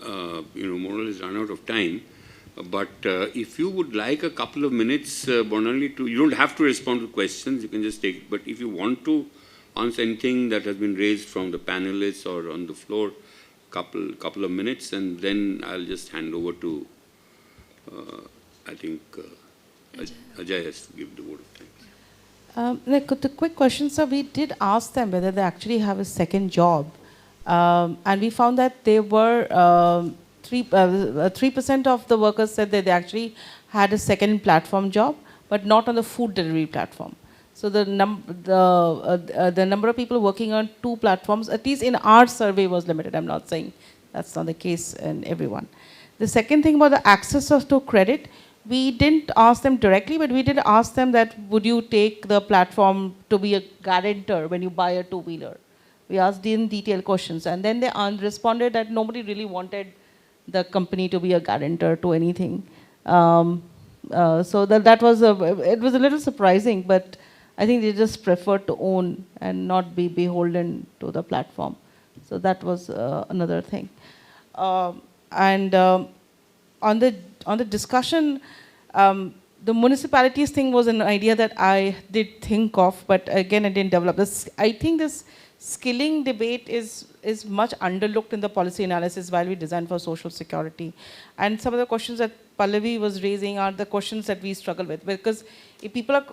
more or less run out of time. But if you would like a couple of minutes, Bornali, you don't have to respond to questions, you can just take it. But if you want to answer anything that has been raised from the panelists or on the floor, couple of minutes, and then I'll just hand over to, I think, Ajay has to give the vote of thanks. The quick question, sir, we did ask them whether they actually have a second job. And we found that they were 3% of the workers said that they actually had a second platform job, but not on the food delivery platform. So the number of people working on two platforms, at least in our survey, was limited. I'm not saying that's not the case in everyone. The second thing about the access to credit, we didn't ask them directly, but we did ask them that would you take the platform to be a guarantor when you buy a two-wheeler? We asked in detailed questions, and then they responded that nobody really wanted the company to be a guarantor to anything. So that was it was a little surprising, but I think they just preferred to own and not be beholden to the platform. So that was another thing. And on the discussion, the municipalities thing was an idea that I did think of, but again, I didn't develop this. I think this skilling debate is much underlooked in the policy analysis while we design for social security. And some of the questions that Pallavi was raising are the questions that we struggle with. Because if people are,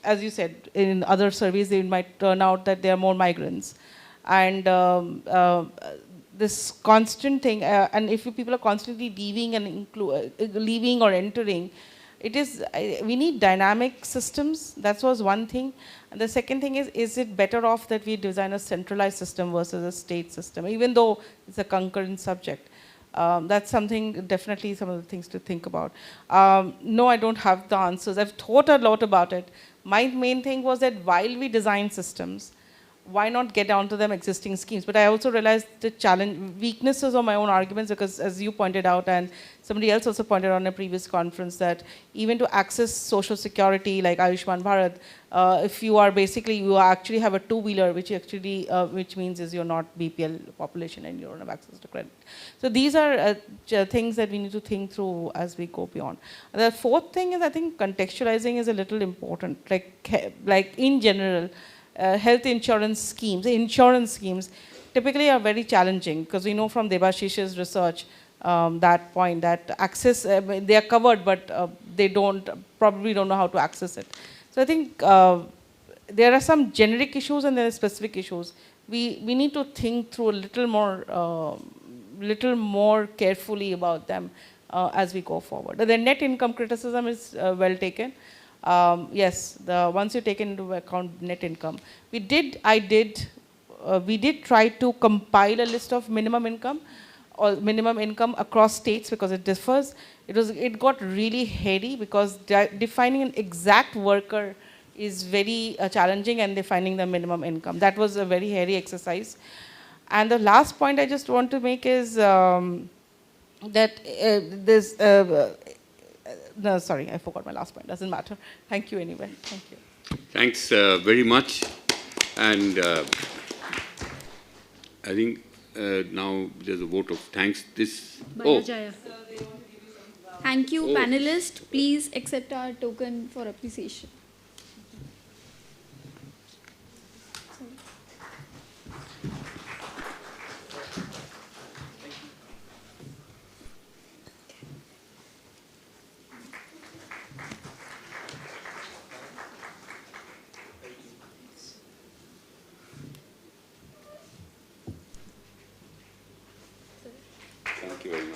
as you said, in other surveys, they might turn out that they are more migrants. And this constant thing, and if people are constantly leaving and leaving or entering, we need dynamic systems. That was one thing. And the second thing is it better off that we design a centralized system versus a state system, even though it's a concurrent subject? That's something, definitely some of the things to think about. No, I don't have the answers. I've thought a lot about it. My main thing was that while we design systems, why not get down to them existing schemes? But I also realized the weaknesses of my own arguments, because as you pointed out, and somebody else also pointed out in a previous conference, that even to access social security like Ayushman Bharat, if you actually have a two-wheeler, which means is you're not BPL population and you don't have access to credit. So these are things that we need to think through as we go beyond. The fourth thing is, I think contextualizing is a little important. Like in general, health insurance schemes typically are very challenging, because we know from Debashish's research that point that access, they are covered, but they probably don't know how to access it. So I think there are some generic issues and there are specific issues. We need to think through a little more carefully about them as we go forward. The net income criticism is well taken. Yes, once you take into account net income, we did try to compile a list of minimum income across states, because it differs. It got really hairy, because defining an exact worker is very challenging, and defining the minimum income. That was a very hairy exercise. And the last point I just want to make is that no, sorry, I forgot my last point. Doesn't matter. Thank you anyway. Thank you. Thanks very much. And I think now there's a vote of thanks. Thank you, panelists. Please accept our token for appreciation. Thank you very much.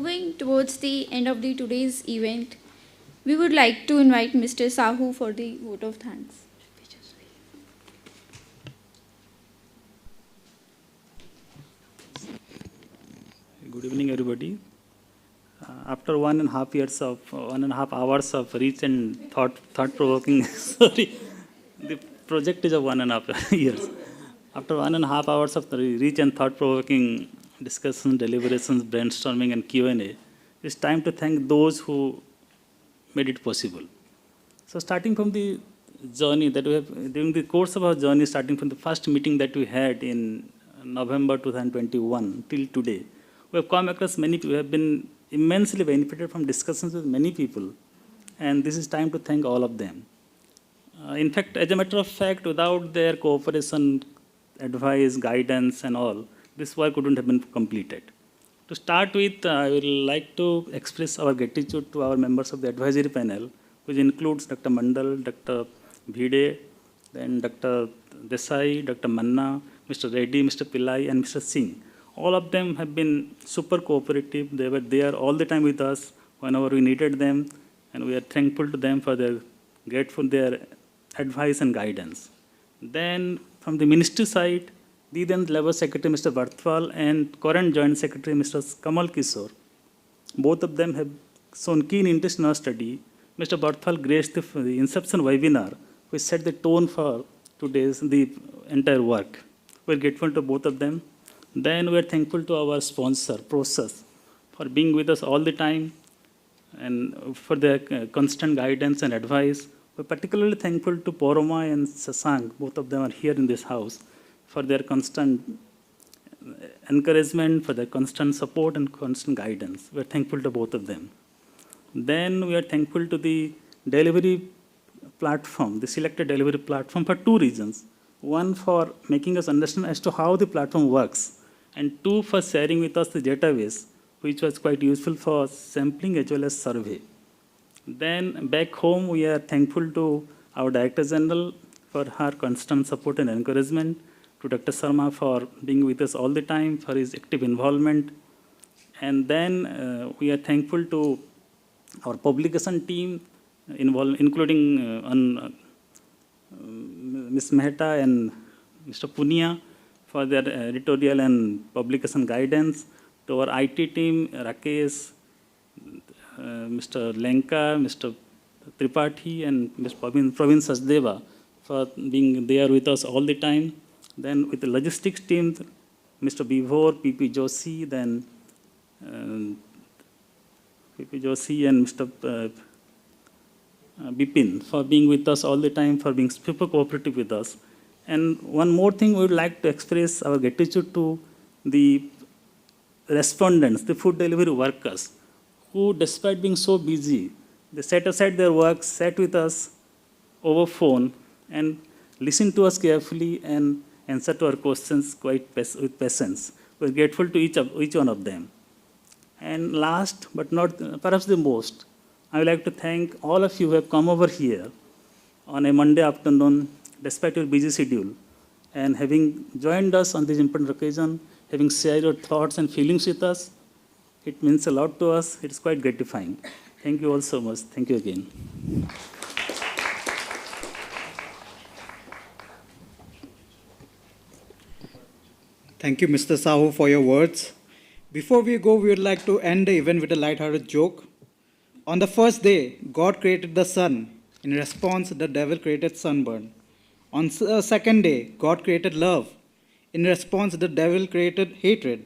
moving towards the end of today's event, we would like to invite Mr. Sahu for the vote of thanks. Good evening, everybody. After 1.5 years of 1.5 hours of rich and thought-provoking, sorry, the project is of 1.5 years. After 1.5 hours of rich and thought-provoking discussions, deliberations, brainstorming, and Q&A, it's time to thank those who made it possible. So, starting from the journey that we have, during the course of our journey, starting from the first meeting that we had in November 2021 till today, we have come across many people, we have been immensely benefited from discussions with many people, and this is time to thank all of them. In fact, as a matter of fact, without their cooperation, advice, guidance, and all, this work wouldn't have been completed. To start with, I would like to express our gratitude to our members of the advisory panel, which includes Dr. Mandal, Dr. Bhide, then Dr. Desai, Dr. Manna, Mr. Reddy, Mr. Pillai, and Mr. Singh. All of them have been super cooperative. They were there all the time with us whenever we needed them, and we are thankful to them for their their advice and guidance. Then from the ministry side, the then Labour Secretary Mr. Barthwal and current Joint Secretary Mr. Kamal Kishore, both of them have shown keen interest in our study. Mr. Barthwal graced the inception webinar, which set the tone for the entire work. We're grateful to both of them. Then we are thankful to our sponsor, Process, for being with us all the time and for their constant guidance and advice. We're particularly thankful to Poroma and Sasank, both of them are here in this house, for their constant encouragement, for their constant support and constant guidance. We're thankful to both of them. Then we are thankful to the delivery platform, the selected delivery platform, for two reasons. One, for making us understand as to how the platform works, and two, for sharing with us the database, which was quite useful for sampling as well as survey. Then back home, we are thankful to our Director General for her constant support and encouragement, to Dr. Sharma for being with us all the time, for his active involvement. And then we are thankful to our publication team, including Ms. Mehta and Mr. Punia, for their editorial and publication guidance, to our IT team, Rakesh, Mr. Lenka, Mr. Tripathi, and Ms. Praveen Sachdeva for being there with us all the time. Then with the logistics team, Mr. Bivor, PP Joshi, then PP Joshi and Mr. Bipin for being with us all the time, for being super cooperative with us. And one more thing, we would like to express our gratitude to the respondents, the food delivery workers, who, despite being so busy, they set aside their work, sat with us over phone, and listened to us carefully and answered to our questions with patience. We're grateful to each one of them. And last, but not perhaps the most, I would like to thank all of you who have come over here on a Monday afternoon, despite your busy schedule, and having joined us on this important occasion, having shared your thoughts and feelings with us. It means a lot to us. It's quite gratifying. Thank you all so much. Thank you again. Thank you, Mr. Sahu, for your words. Before we go, we would like to end the event with a light-hearted joke. On the first day, God created the sun. In response, the devil created sunburn. On the second day, God created love. In response, the devil created hatred.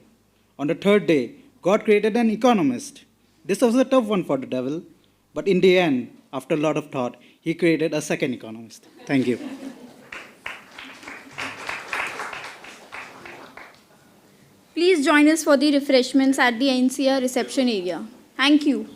On the third day, God created an economist. This was a tough one for the devil, but in the end, after a lot of thought, he created a second economist. Thank you. Please join us for the refreshments at the NCAER reception area. Thank you.